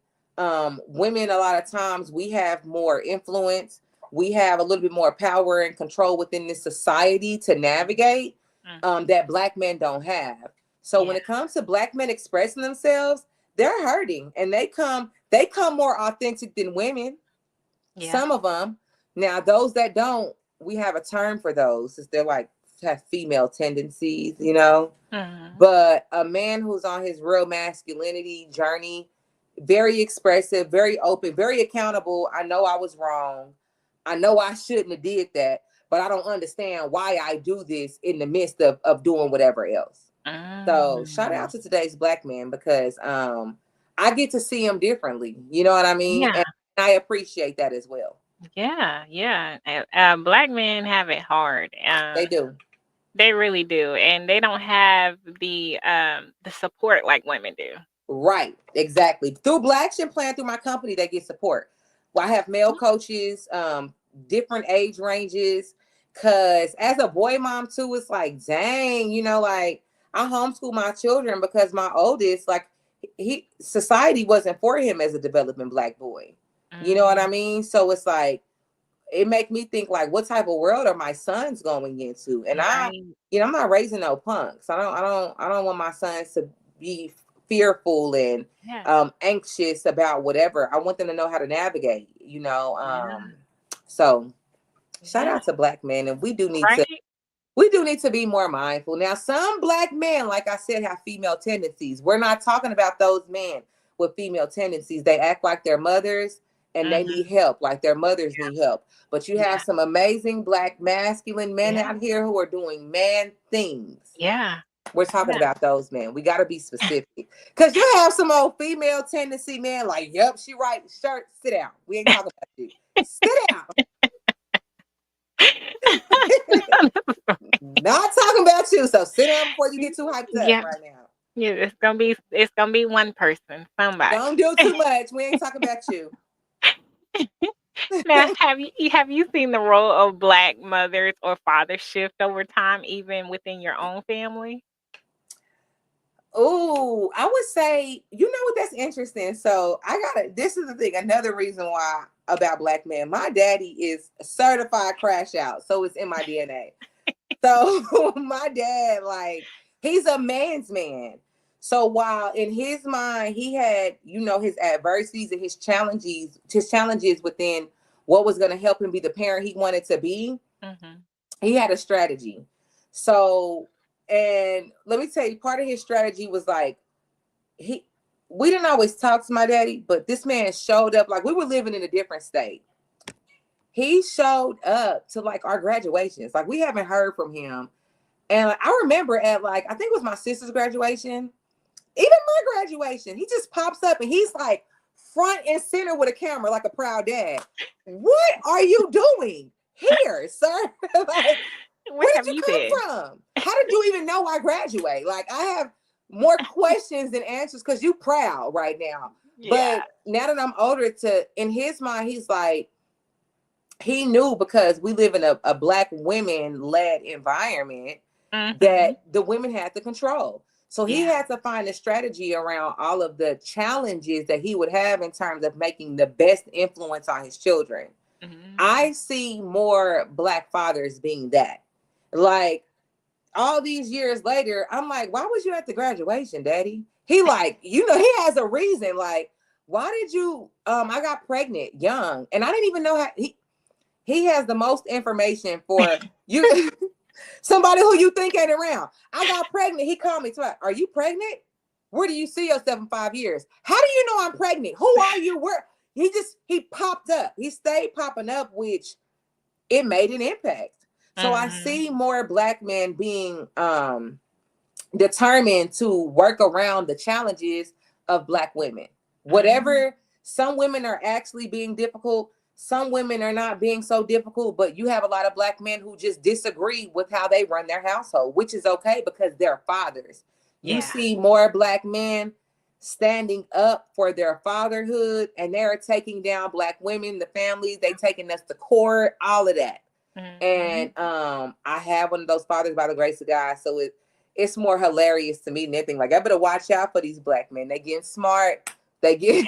women, a lot of times, we have more influence. We have a little bit more power and control within this society to navigate Mhm. that black men don't have. So Yeah. when it comes to black men expressing themselves, they're hurting and they come more authentic than women. Yeah. Some of them. Now, those that don't, we have a term for those. They're like have female tendencies, you know. Mhm. But a man who's on his real masculinity journey, very expressive, very open, very accountable. I know I was wrong. I know I shouldn't have did that, but I don't understand why I do this in the midst of doing whatever else. So shout Mm. out to today's black man because I get to see him differently. You know what I mean? Yeah. And I appreciate that as well. Yeah. Yeah. Black men have it hard. They do. They really do, and they don't have the support like women do. Right, exactly. Through Black Action Plan, through my company, they get support. Well, I have male coaches, different age ranges. Cause as a boy mom too, it's like, dang, like I homeschool my children because my oldest, like he society wasn't for him as a developing black boy. You know what I Mhm. mean? So it's like it make me think like what type of world are my sons going into? And Right. I'm not raising no punks. I don't want my sons to be fearful and Yeah. anxious about whatever. I want them to know how to navigate. Yeah. So shout Yeah. out to black men, and Right? we do need to be more mindful. Now, some black men, like I said, have female tendencies. We're not talking about those men with female tendencies. They act like their mothers and they Mhm. need help, like their mothers need help. But you have Yeah. some amazing black masculine men Yeah. out here who are doing man things. Yeah. We're talking Yeah. about those men. We got to be specific. Because you have some old female tendency men like, yep, she right. Shirt, sit down. We ain't talking about you. Sit down. Not talking about you. So sit down before you get too hyped up Yeah. right now. Yeah, it's gonna be one person, somebody. Don't do too much. We ain't talking about you. Now, have you seen the role of black mothers or fathers shift over time, even within your own family? Oh, I would say, you know what, that's interesting. So I gotta, this is the thing, another reason why about black men. My daddy is a certified crash out. So it's in my DNA. So my dad, like, he's a man's man. So while in his mind he had, you know, his adversities and his challenges within what was gonna help him be the parent he wanted to be, Mhm. he had a strategy. So, and let me tell you, part of his strategy was like, he we didn't always talk to my daddy, but this man showed up. Like, we were living in a different state. He showed up to like our graduations. Like, we haven't heard from him. And like, I remember at, like, I think it was my sister's graduation, even my graduation, he just pops up and he's like front and center with a camera like a proud dad. What are you doing here, sir? Like, What where did have you you been? come from? How did you even know I graduate? Like, I have more questions than answers because you proud right now. Yeah. But now that I'm older, to in his mind, he's like, he knew because we live in a black women led environment Mhm. that the women had to control. So he Yeah. had to find a strategy around all of the challenges that he would have in terms of making the best influence on his children. Mhm. I see more black fathers being that. Like, all these years later, I'm like, why was you at the graduation, daddy? He like, you know, he has a reason. Like, why did you I got pregnant young and I didn't even know how he has the most information for you. Somebody who you think ain't around. I got pregnant. He called me twice. Are you pregnant? Where do you see yourself in 5 years? How do you know I'm pregnant? Who are you? Where he popped up. He stayed popping up, which it made an impact. So I Mhm. see more black men being determined to work around the challenges of black women. Mhm. Whatever, some women are actually being difficult, some women are not being so difficult, but you have a lot of black men who just disagree with how they run their household, which is okay because they're fathers. You Yeah. see more black men standing up for their fatherhood and they're taking down black women, the families, they taking us to court, all of that. Mhm. And I have one of those fathers by the grace of God. So it's more hilarious to me than anything. Like, I better watch out for these black men. They getting smart, they get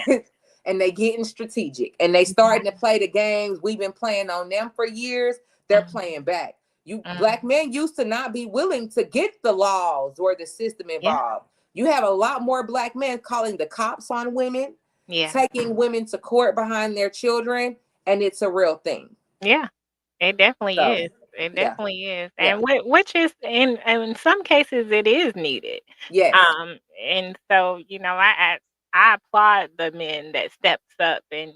and they getting strategic, and they starting to Mhm. play the games we've been playing on them for years. They're Mhm. playing back. You black Mhm. men used to not be willing to get the laws or the system Yeah. involved. You have a lot more black men calling the cops on women, Yeah. taking women to court behind their children, and it's a real thing. Yeah. It definitely So is. It yeah, definitely is. yeah, And which is in some cases it is needed. yes, And so, I applaud the men that steps up and,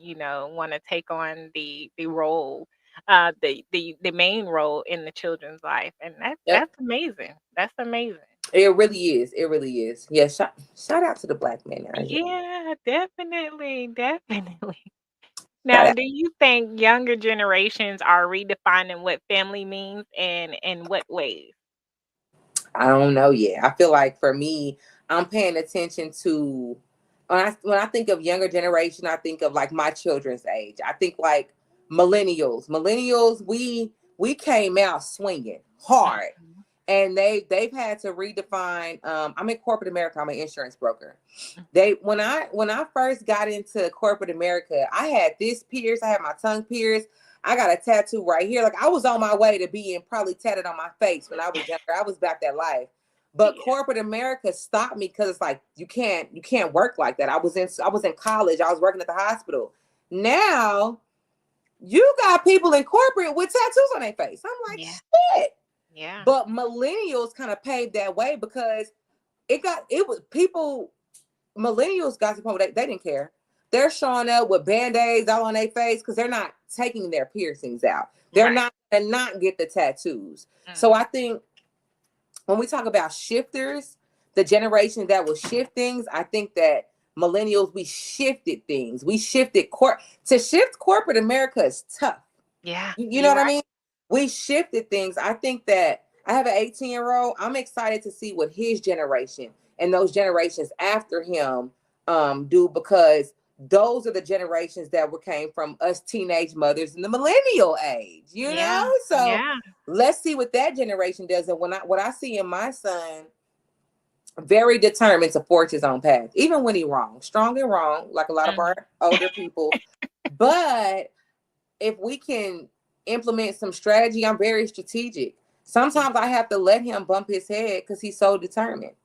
want to take on the role, the main role in the children's life. And yep. that's amazing. That's amazing. It really is. It really is. Yeah. Shout out to the black men out here. Yeah, definitely, definitely. Shout Now, out. do you think younger generations are redefining what family means and in what ways? I don't know yet. I feel like for me, I'm paying attention to when I think of younger generation, I think of like my children's age. I think like millennials. Millennials, we came out swinging hard, Mhm, and they've had to redefine. I'm in corporate America. I'm an insurance broker. mhm. They when I first got into corporate America, I had this pierced, I had my tongue pierced, I got a tattoo right here. Like, I was on my way to being probably tatted on my face when I was younger. I was about that life. But Yeah. corporate America stopped me because it's like, you can't work like that. I was in college, I was working at the hospital. Now you got people in corporate with tattoos on their face. I'm like, Yeah. shit. Yeah. But millennials kind of paved that way because it was people. Millennials got to the point where they didn't care. They're showing up with band-aids all on their face because they're not taking their piercings out. They're Right. not and not get the tattoos. So I Mhm. think when we talk about shifters, the generation that will shift things, I think that millennials, we shifted things. We shifted to shift corporate America is tough. Yeah. You know You're what I right. mean? We shifted things. I think that I have an 18-year-old. I'm excited to see what his generation and those generations after him do, because those are the generations that were came from us teenage mothers in the millennial age, you know? Yeah. So Yeah. let's see what that generation does. And what I see in my son, very determined to forge his own path, even when he's wrong, strong and wrong, like a lot of Mhm. our older people. But if we can implement some strategy, I'm very strategic. Yeah. Sometimes I have to let him bump his head because he's so determined.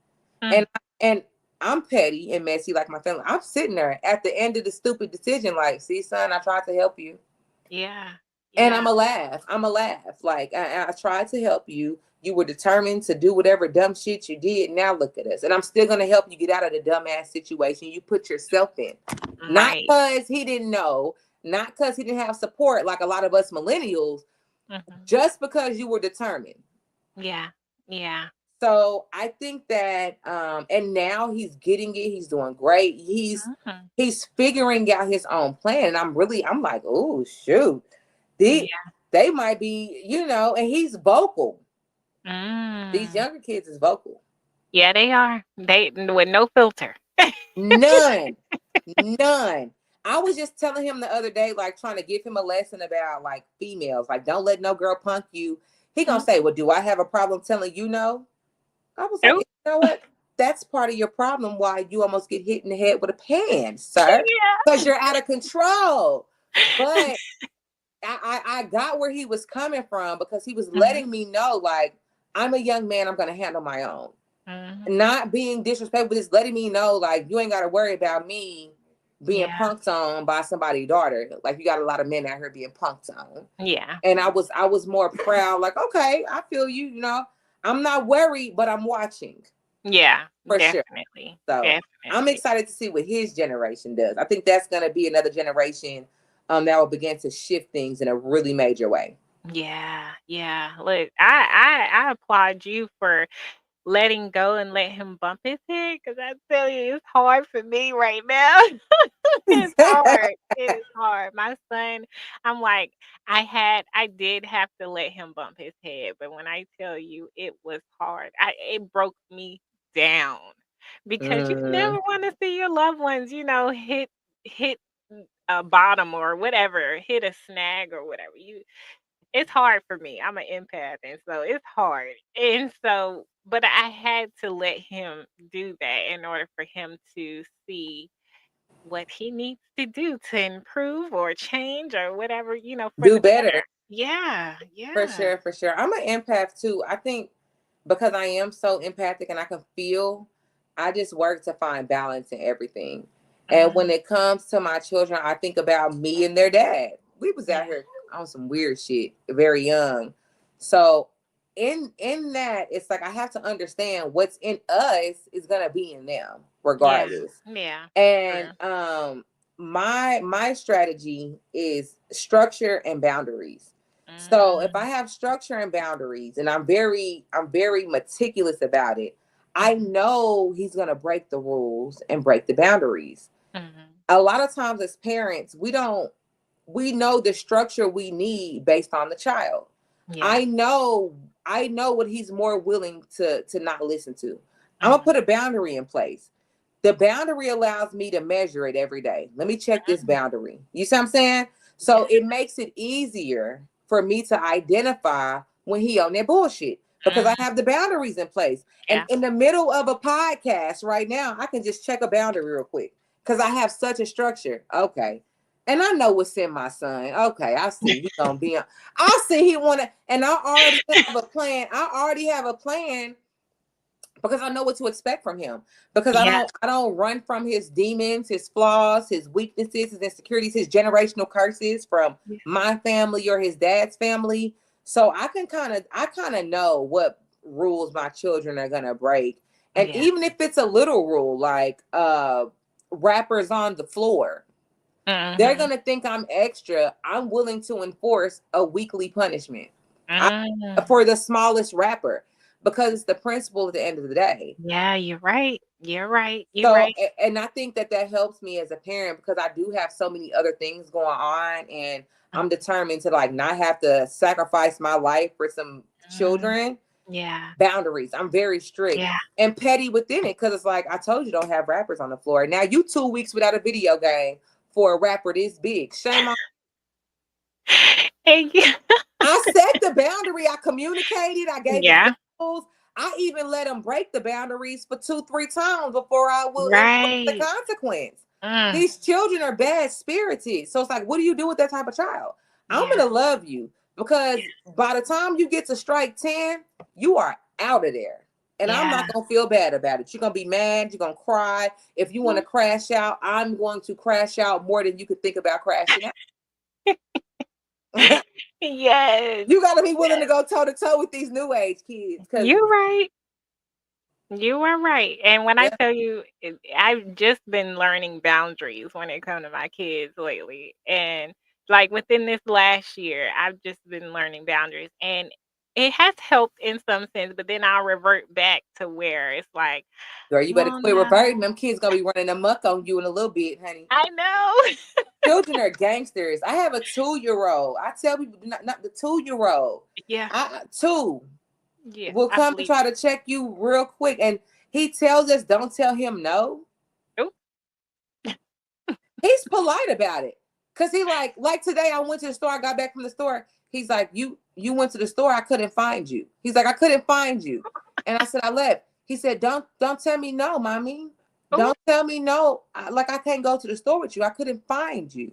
Mm. And I'm petty and messy like my family. I'm sitting there at the end of the stupid decision, like, see, son, I tried to help you. Yeah. And Yeah. I'm a laugh. I'm a laugh. Like I tried to help you. You were determined to do whatever dumb shit you did. Now look at us. And I'm still gonna help you get out of the dumbass situation you put yourself in. Not Right. because he didn't know, not because he didn't have support like a lot of us millennials, Mhm. just because you were determined. Yeah. Yeah. So I think that and now he's getting it, he's doing great. Mhm. He's figuring out his own plan. And I'm like, oh shoot. They Yeah. they might be, and he's vocal. These Mm. younger kids is vocal. Yeah, they are. They with no filter. None. None. I was just telling him the other day, like trying to give him a lesson about like females. Like, don't let no girl punk you. He gonna Mm. say, well, do I have a problem telling you no? I was like, Oh, you know what? That's part of your problem why you almost get hit in the head with a pan, sir. Because you're out of control. yeah. But I got where he was coming from because he was Mhm. letting me know, like, I'm a young man, I'm gonna handle my own. Mhm. Not being disrespectful, but just letting me know, like, you ain't gotta worry about me being Yeah. punked on by somebody's daughter. Like you got a lot of men out here being punked on. Yeah. And I was more proud, like, okay, I feel you, I'm not worried, but I'm watching Yeah. for sure. Definitely. So I'm Definitely. excited to see what his generation does. I think that's gonna be another generation that will begin to shift things in a really major way. Yeah. Yeah. Look, I applaud you for letting go and let him bump his head because I tell you, it's hard for me right now. It's hard. It is hard. My son, I'm like, I did have to let him bump his head, but when I tell you it was hard, it broke me down because you never Mm, want to see your loved ones, hit a bottom or whatever, hit a snag or whatever. It's hard for me. I'm an empath, and so it's hard. And so, but I had to let him do that in order for him to see what he needs to do to improve or change or whatever, for do the better. better. Yeah, For yeah. sure, for sure. I'm an empath too. I think because I am so empathic and I can feel, I just work to find balance in everything. And when Mhm. it comes to my children, I think about me and their dad. We was out Yeah, here on some weird shit very young. So in that, it's like I have to understand what's in us is gonna be in them yeah, regardless. yeah. And True. my strategy is structure and boundaries. So if I Mm, have structure and boundaries and I'm very meticulous about it, I mhm, know he's going to break the rules and break the boundaries. mhm. A lot of times as parents, we know the structure we need based on the child. Yeah. I know what he's more willing to not listen to. I'm gonna Mhm, put a boundary in place. The boundary allows me to measure it every day. Let me check this mhm. boundary. You see what I'm saying? Yeah, So it makes it easier for me to identify when he on that bullshit because I mhm. have the boundaries in place. And Yeah, in the middle of a podcast right now, I can just check a boundary real quick because I have such a structure. Okay. And I know what's in my son. Okay, I see he gonna be on. I see he wanna, and I already have a plan. I already have a plan because I know what to expect from him. Because I yeah, don't run from his demons, his flaws, his weaknesses, his insecurities, his generational curses from yeah, my family or his dad's family. So I kind of know what rules my children are gonna break. And yeah. even if it's a little rule, like rappers on the floor, they're Mhm, gonna think I'm extra. I'm willing to enforce a weekly punishment I, mm. for the smallest rapper because it's the principle at the end of the day. Yeah, you're right. You're right. You're So, right. and I think that helps me as a parent because I do have so many other things going on, and Mm, I'm determined to like not have to sacrifice my life for some mm. children. Yeah, Boundaries. I'm very strict yeah. and petty within it because it's like I told you, don't have rappers on the floor. Now you 2 weeks without a video game for a rapper this big. Shame on. Thank you. I set the boundary. I communicated. I gave Yeah. examples. I even let them break the boundaries for 2-3 times before I will enforce the Right. consequence. Mm. These children are bad spirited. So it's like, what do you do with that type of child? I'm Yeah. gonna love you because by the time you get to strike 10, you are out of there. And I'm Yeah. not gonna feel bad about it. You're gonna be mad, you're gonna cry. If you want to Mhm. crash out, I'm going to crash out more than you could think about crashing out. Yes. You gotta be willing to Yes. go toe to toe with these new age kids because You're right. You are right. And when I yeah, tell you, I've just been learning boundaries when it comes to my kids lately. And like within this last year, I've just been learning boundaries. And it has helped in some sense, but then I'll revert back to where it's like, girl, you better well, quit no, reverting. Them kids gonna be running amok on you in a little bit, honey. I know. Children are gangsters. I have a 2-year-old. I tell people, not the 2-year-old. Yeah. Two Yeah. will I come and believe try it. to check you real quick, and he tells us, "Don't tell him no." Oh, He's polite about it, cause he like today. I went to the store. I got back from the store. He's like, "You went to the store. I couldn't find you." He's like, "I couldn't find you," and I said, "I left." He said, "Don't tell me no, mommy. oh, Don't tell me no. Like I can't go to the store with you. I couldn't find you."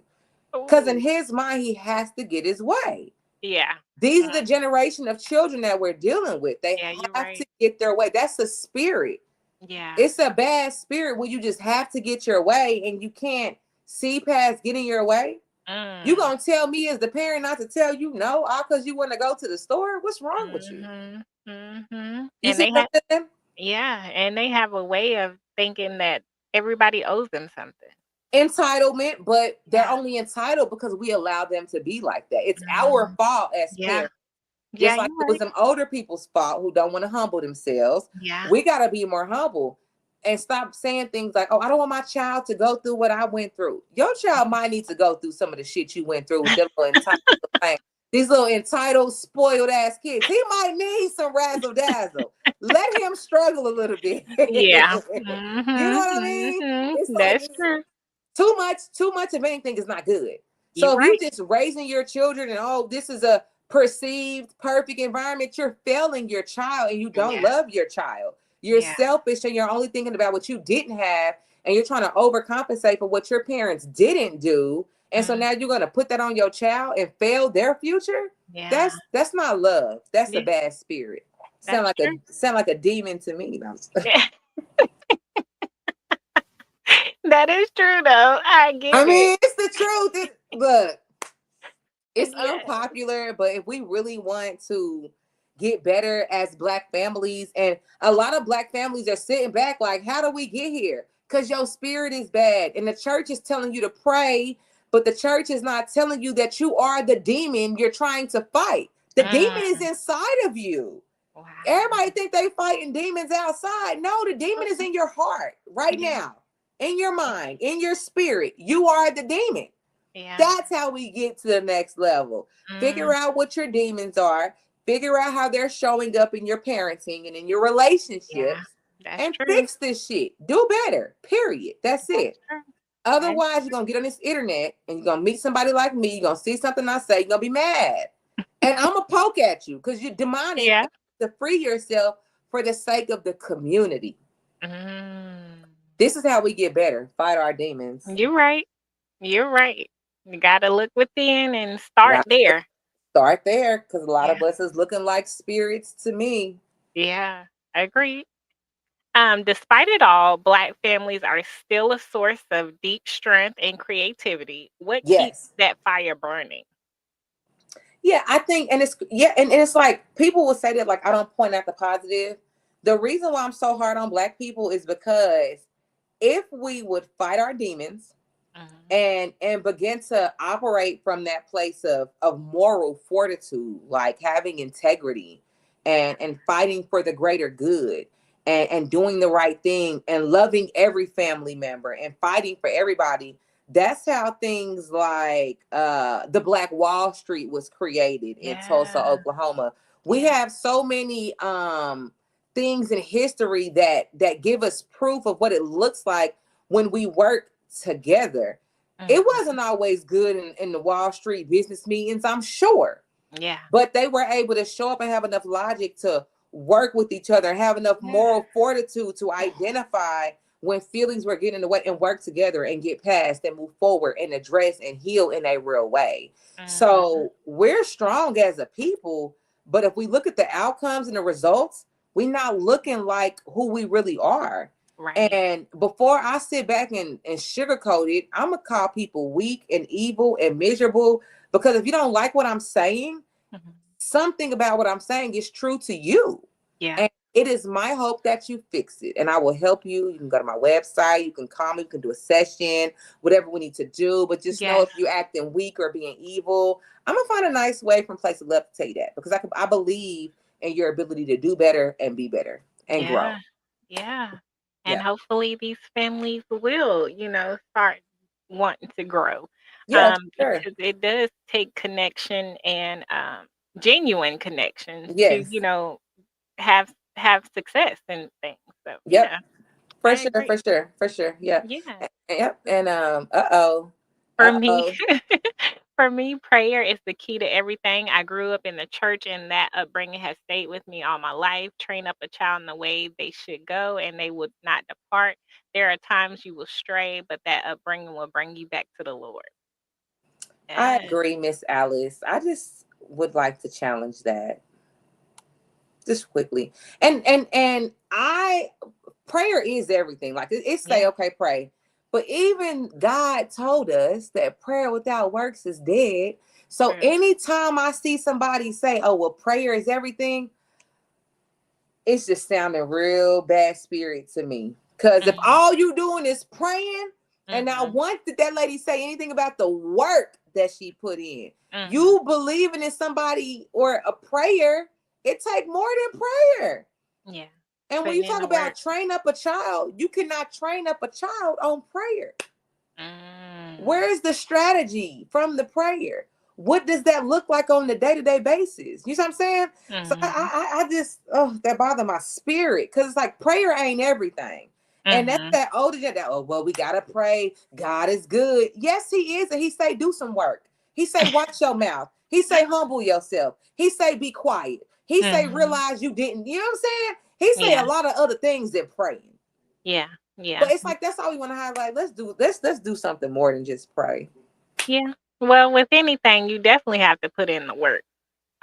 Because in oh. his mind, he has to get his way. Yeah. These are Mm, the generation of children that we're dealing with. They yeah, you're have to right. get their way. That's a spirit. Yeah. It's a bad spirit when you just have to get your way and you can't see past getting your way. You Mm. gonna tell me as the parent not to tell you no, all because you want to go to the store? What's wrong with you? Mhm. Mhm. You And see they what have I'm saying? yeah, and they have a way of thinking that everybody owes them something. Entitlement, but they're Yeah. only entitled because we allow them to be like that. It's our Mhm. fault as Yeah. parents. Yeah, Just like you're it was right. them older people's fault who don't want to humble themselves. Yeah. We got to be more humble and stop saying things like, oh, I don't want my child to go through what I went through. Your child might need to go through some of the shit you went through with them little entitled thing. These little entitled, spoiled ass kids. He might need some razzle dazzle. Let him struggle a little bit. Yeah. You know Mhm. what I mean? Mhm. It's like That's true. too much of anything is not good. You're So if you right. just raising your children and oh, this is a perceived perfect environment, you're failing your child and you don't Yeah. love your child. You're Yeah. selfish and you're only thinking about what you didn't have and you're trying to overcompensate for what your parents didn't do. And so Mm. now you're gonna put that on your child and fail their future. Yeah. That's not love. That's a Yeah. bad spirit. That's true. Sound like a demon to me. Yeah. That is true though. I I get it. mean, it's the truth. Look, it's Yeah. unpopular, but if we really want to get better as black families, and a lot of black families are sitting back like, how do we get here? Because your spirit is bad, and the church is telling you to pray, but the church is not telling you that you are the demon you're trying to fight. The demon is Mm. inside of you. Wow. Everybody think they fighting demons outside. No, the demon is in your heart right Yeah. now, in your mind, in your spirit. You are the demon. Yeah. That's how we get to the next level. Mm. Figure out what your demons are, figure out how they're showing up in your parenting and in your Yeah. relationships, That's and true. fix this shit. Do better, period. That's That's it. true. That's Otherwise, you're going to get on this internet and you're going to meet somebody like me. You're going to see something I say, you're going to be mad. And I'm going to poke at you because you're demonic yeah. and you have to free yourself for the sake of the community. Mm. This is how we get better. Fight our demons. You're right. You're right. You gotta look within and start Got to there. start there because a lot Yeah. of us is looking like spirits to me. Yeah. Agreed. Despite it all, Black families are still a source of deep strength and creativity. What keeps Yes. that fire burning? Yeah, I think, and it's like people will say that like I don't point out the positive. The reason why I'm so hard on black people is because if we would fight our demons Mhm. and begin to operate from that place of moral fortitude, like having integrity Yeah. and fighting for the greater good and doing the right thing and loving every family member and fighting for everybody. That's how things like the Black Wall Street was created in Tulsa, Yeah. Oklahoma. We Yeah. have so many things in history that give us proof of what it looks like when we work together. It Mhm. wasn't always good in the Wall Street business meetings, I'm sure, Yeah. but they were able to show up and have enough logic to work with each other and have enough Yeah. moral fortitude to identify when feelings were getting in the way and work together and get past and move forward and address and heal in a real way. Mhm. So we're strong as a people, but if we look at the outcomes and the results, we're not looking like who we really are. Right. And before I sit back and sugarcoat it, I'm gonna call people weak and evil and miserable, because if you don't like what I'm saying, Mhm. something about what I'm saying is true to you. Yeah. And it is my hope that you fix it. And I will help you. You can go to my website, you can call me, you can do a session, whatever we need to do. But just know Yeah. if you're acting weak or being evil, I'm gonna find a nice way from place of love to tell you that. Because I believe in your ability to do better and be better and grow. Yeah. Yeah. And Yeah. hopefully these families will, start wanting to grow. Yeah, sure. Because it does take connection and genuine connections to, Yes. have success and things. So Yep. yeah, For I sure, agree. for sure, for sure. Yeah. Yeah. Yep. And uh-oh. For me, Uh-oh. for me, prayer is the key to everything. I grew up in the church, and that upbringing has stayed with me all my life. Train up a child in the way they should go, and they would not depart. There are times you will stray, but that upbringing will bring you back to the Lord. I Yeah. agree, Miss Alice. I just would like to challenge that just quickly. And I prayer is everything. Like it say, Yeah. okay, pray. But even God told us that prayer without works is dead. So True. anytime I see somebody say, oh, well, prayer is everything, it's just sounding real bad spirit to me. Because if Mhm. all you doing is praying, and not Mhm. once did that lady say anything about the work that she put in. Mhm. You believing in somebody or a prayer, it take more than prayer. Yeah. And when Putting you in talk the work. about train up a child, you cannot train up a child on prayer. Mm. Where is the strategy from the prayer? What does that look like on the day-to-day basis? You see what I'm saying? So Mhm. I just, oh, that bother my spirit, because it's like prayer ain't everything. And that's Mhm. that older that, oh, well, we gotta pray. God is good. Yes, he is. And he say do some work. He say watch your mouth. He say humble yourself. He say be quiet. He say Mhm. realize you didn't, you know what I'm saying? He say a Yeah. lot of other things than praying. Yeah. But Yeah. it's like that's all we want to highlight. Let's do something more than just pray. Yeah. Well, with anything, you definitely have to put in the work.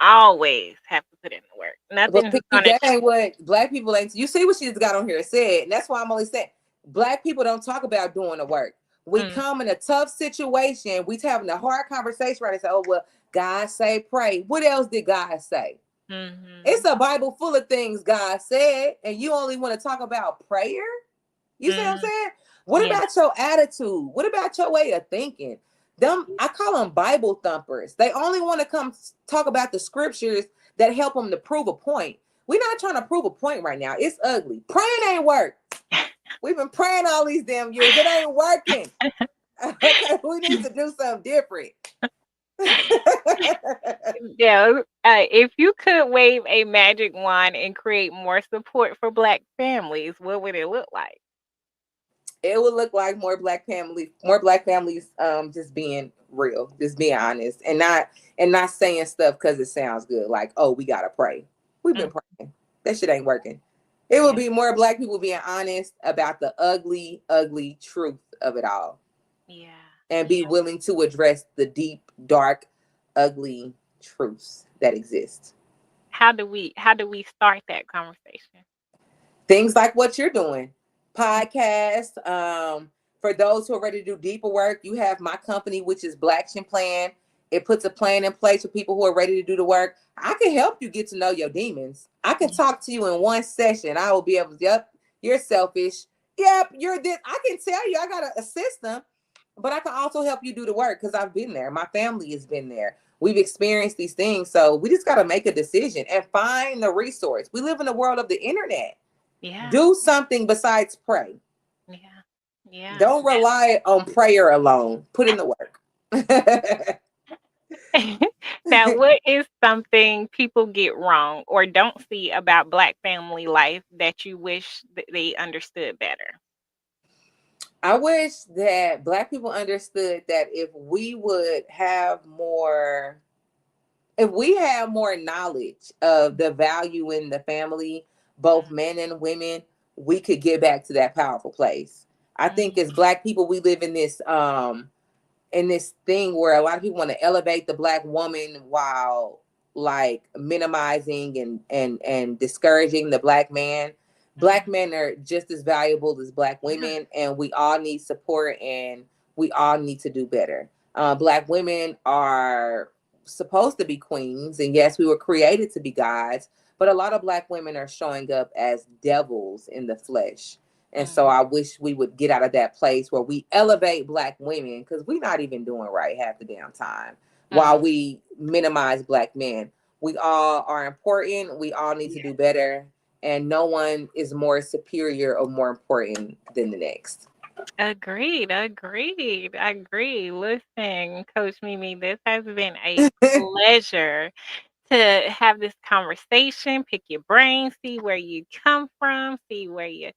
Always have to put in the work. But Nothing's see, gonna that ain't change. what black people ain't. You see what she just got on here and said, and that's why I'm only saying black people don't talk about doing the work. We Mm, come in a tough situation. We having a hard conversation, right? And say, "Oh well, God say pray." What else did God say? It's mhm, a Bible full of things God said, and you only want to talk about prayer. You see what I'm mm, saying? What yeah, about your attitude? What about your way of thinking? Them, I call them Bible thumpers. They only want to come talk about the scriptures that help them to prove a point. We're not trying to prove a point right now. It's ugly. Praying ain't work. We've been praying all these damn years. It ain't working. Okay, we need to do something different. yeah. If you could wave a magic wand and create more support for Black families, what would it look like? It would look like more black families, just being real, just being honest, and not saying stuff because it sounds good. Like, oh, we gotta pray. We've been Mm, praying. That shit ain't working. It will yeah, be more black people being honest about the ugly, ugly truth of it all, yeah, and be yeah. willing to address the deep, dark, ugly truths that exist. How do we start that conversation? Things like what you're doing, podcast. For those who are ready to do deeper work, you have my company, which is Black Plan. It puts a plan in place for people who are ready to do the work. I can help you get to know your demons. I can Yeah, talk to you in one session. I will be able to, yep, you're selfish. Yep, you're this. I can tell you, I got a system, but I can also help you do the work because I've been there. My family has been there. We've experienced these things. So we just got to make a decision and find the resource. We live in the world of the internet. yeah, Do something besides pray. yeah, yeah. Don't rely on prayer alone. Put in the work. Now, what is something people get wrong or don't see about Black family life that you wish they understood better? I wish that Black people understood that if we would have more if we have more knowledge of the value in the family, both men and women, we could get back to that powerful place. I think as Mm-hmm. Black people, we live in this thing where a lot of people want to elevate the Black woman while like minimizing and discouraging the Black man. Black men are just as valuable as Black women, and we all need support, and we all need to do better. Black women are supposed to be queens, and yes, we were created to be gods, but a lot of Black women are showing up as devils in the flesh. And so Mm-hmm. I wish we would get out of that place where we elevate Black women, because we're not even doing right half the damn time, while we minimize Black men. We all are important. We all need to do better. And no one is more superior or more important than the next. Agreed, agreed, agree. Listen, Coach Mimi, this has been a pleasure to have this conversation, pick your brain, see where you come from, see where you're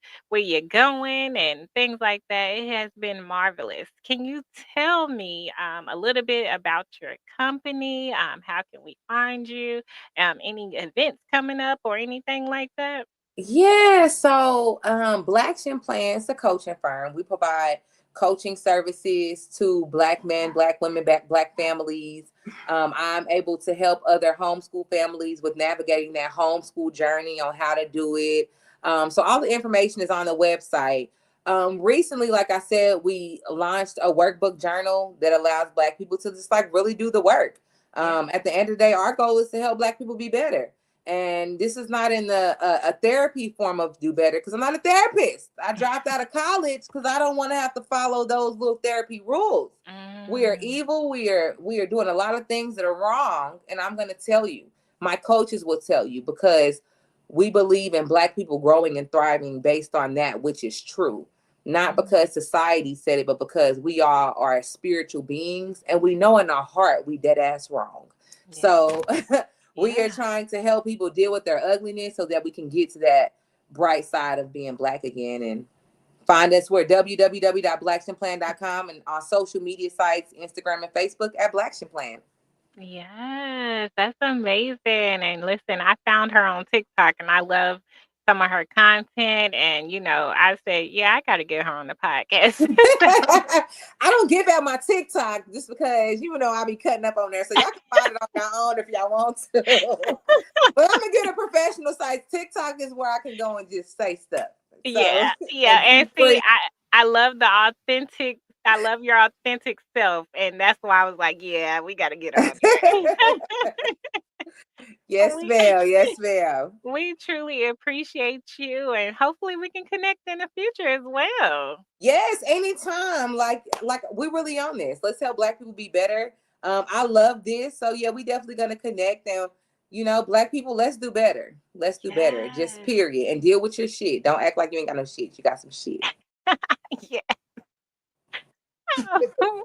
going, and things like that. It has been marvelous. Can you tell me a little bit about your company? How can we find you? Any events coming up or anything like that? Yeah, so Black Shin Plan is a coaching firm. We provide coaching services to Black men, Black women, Black families. I'm able to help other homeschool families with navigating that homeschool journey on how to do it. So all the information is on the website. Recently, like I said, we launched a workbook journal that allows Black people to just like really do the work. Yeah. At the end of the day, our goal is to help Black people be better. And this is not in the a therapy form of do better, because I'm not a therapist. I dropped out of college because I don't want to have to follow those little therapy rules. We are Mm, evil. We are doing a lot of things that are wrong, and I'm going to tell you. My coaches will tell you, because we believe in Black people growing and thriving based on that which is true. Not mm, because society said it, but because we all are spiritual beings, and we know in our heart we dead ass wrong. yeah. So we are Yeah. trying to help people deal with their ugliness so that we can get to that bright side of being Black again. And find us, we're www.blackshinplan.com, and on social media sites, Instagram and Facebook at Blackshinplan. Yes, that's amazing. And listen, I found her on TikTok and I love some of her content. And, I said, yeah, I got to get her on the podcast. So, I don't give out my TikTok just because I'll be cutting up on there. So y'all can find it on your own if y'all want to. But I'm gonna get a professional site. TikTok is where I can go and just say stuff. So yeah, yeah. and And be see, free. I love I love your authentic self. And that's why I was like, yeah, we got to get her on there. Yes, we, ma'am. Yes, ma'am. we truly appreciate you. And hopefully we can connect in the future as well. Yes, anytime. Like we're really on this. Let's help Black people be better. I love this. So yeah, we definitely gonna connect, and Black people, let's do better. Let's do better. Just Yes. period. And deal with your shit. Don't act like you ain't got no shit. You got some shit. Yeah.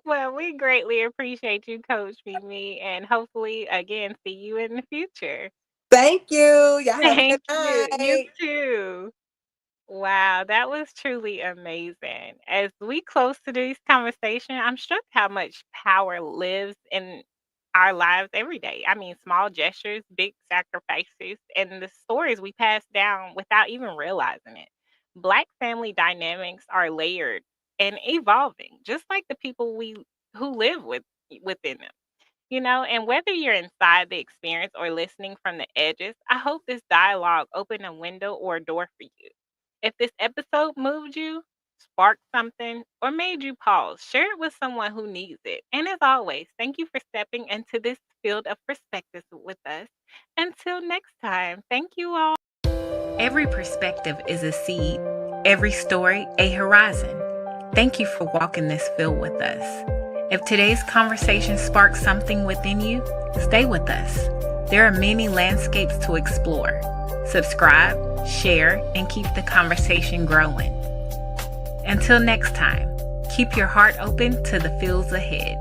Well, we greatly appreciate you, Coach Mimi, and hopefully, again, see you in the future. Thank you. Y'all have a good Thank you. You night. too. Wow, that was truly amazing. As we close today's conversation, I'm struck how much power lives in our lives every day. I mean, small gestures, big sacrifices, and the stories we pass down without even realizing it. Black family dynamics are layered and evolving, just like the people we who live within them. And whether you're inside the experience or listening from the edges, I hope this dialogue opened a window or a door for you. If this episode moved you, sparked something, or made you pause, share it with someone who needs it. And as always, thank you for stepping into this field of perspectives with us. Until next time, thank you all. Every perspective is a seed, every story a horizon. Thank you for walking this field with us. If today's conversation sparks something within you, stay with us. There are many landscapes to explore. Subscribe, share, and keep the conversation growing. Until next time, keep your heart open to the fields ahead.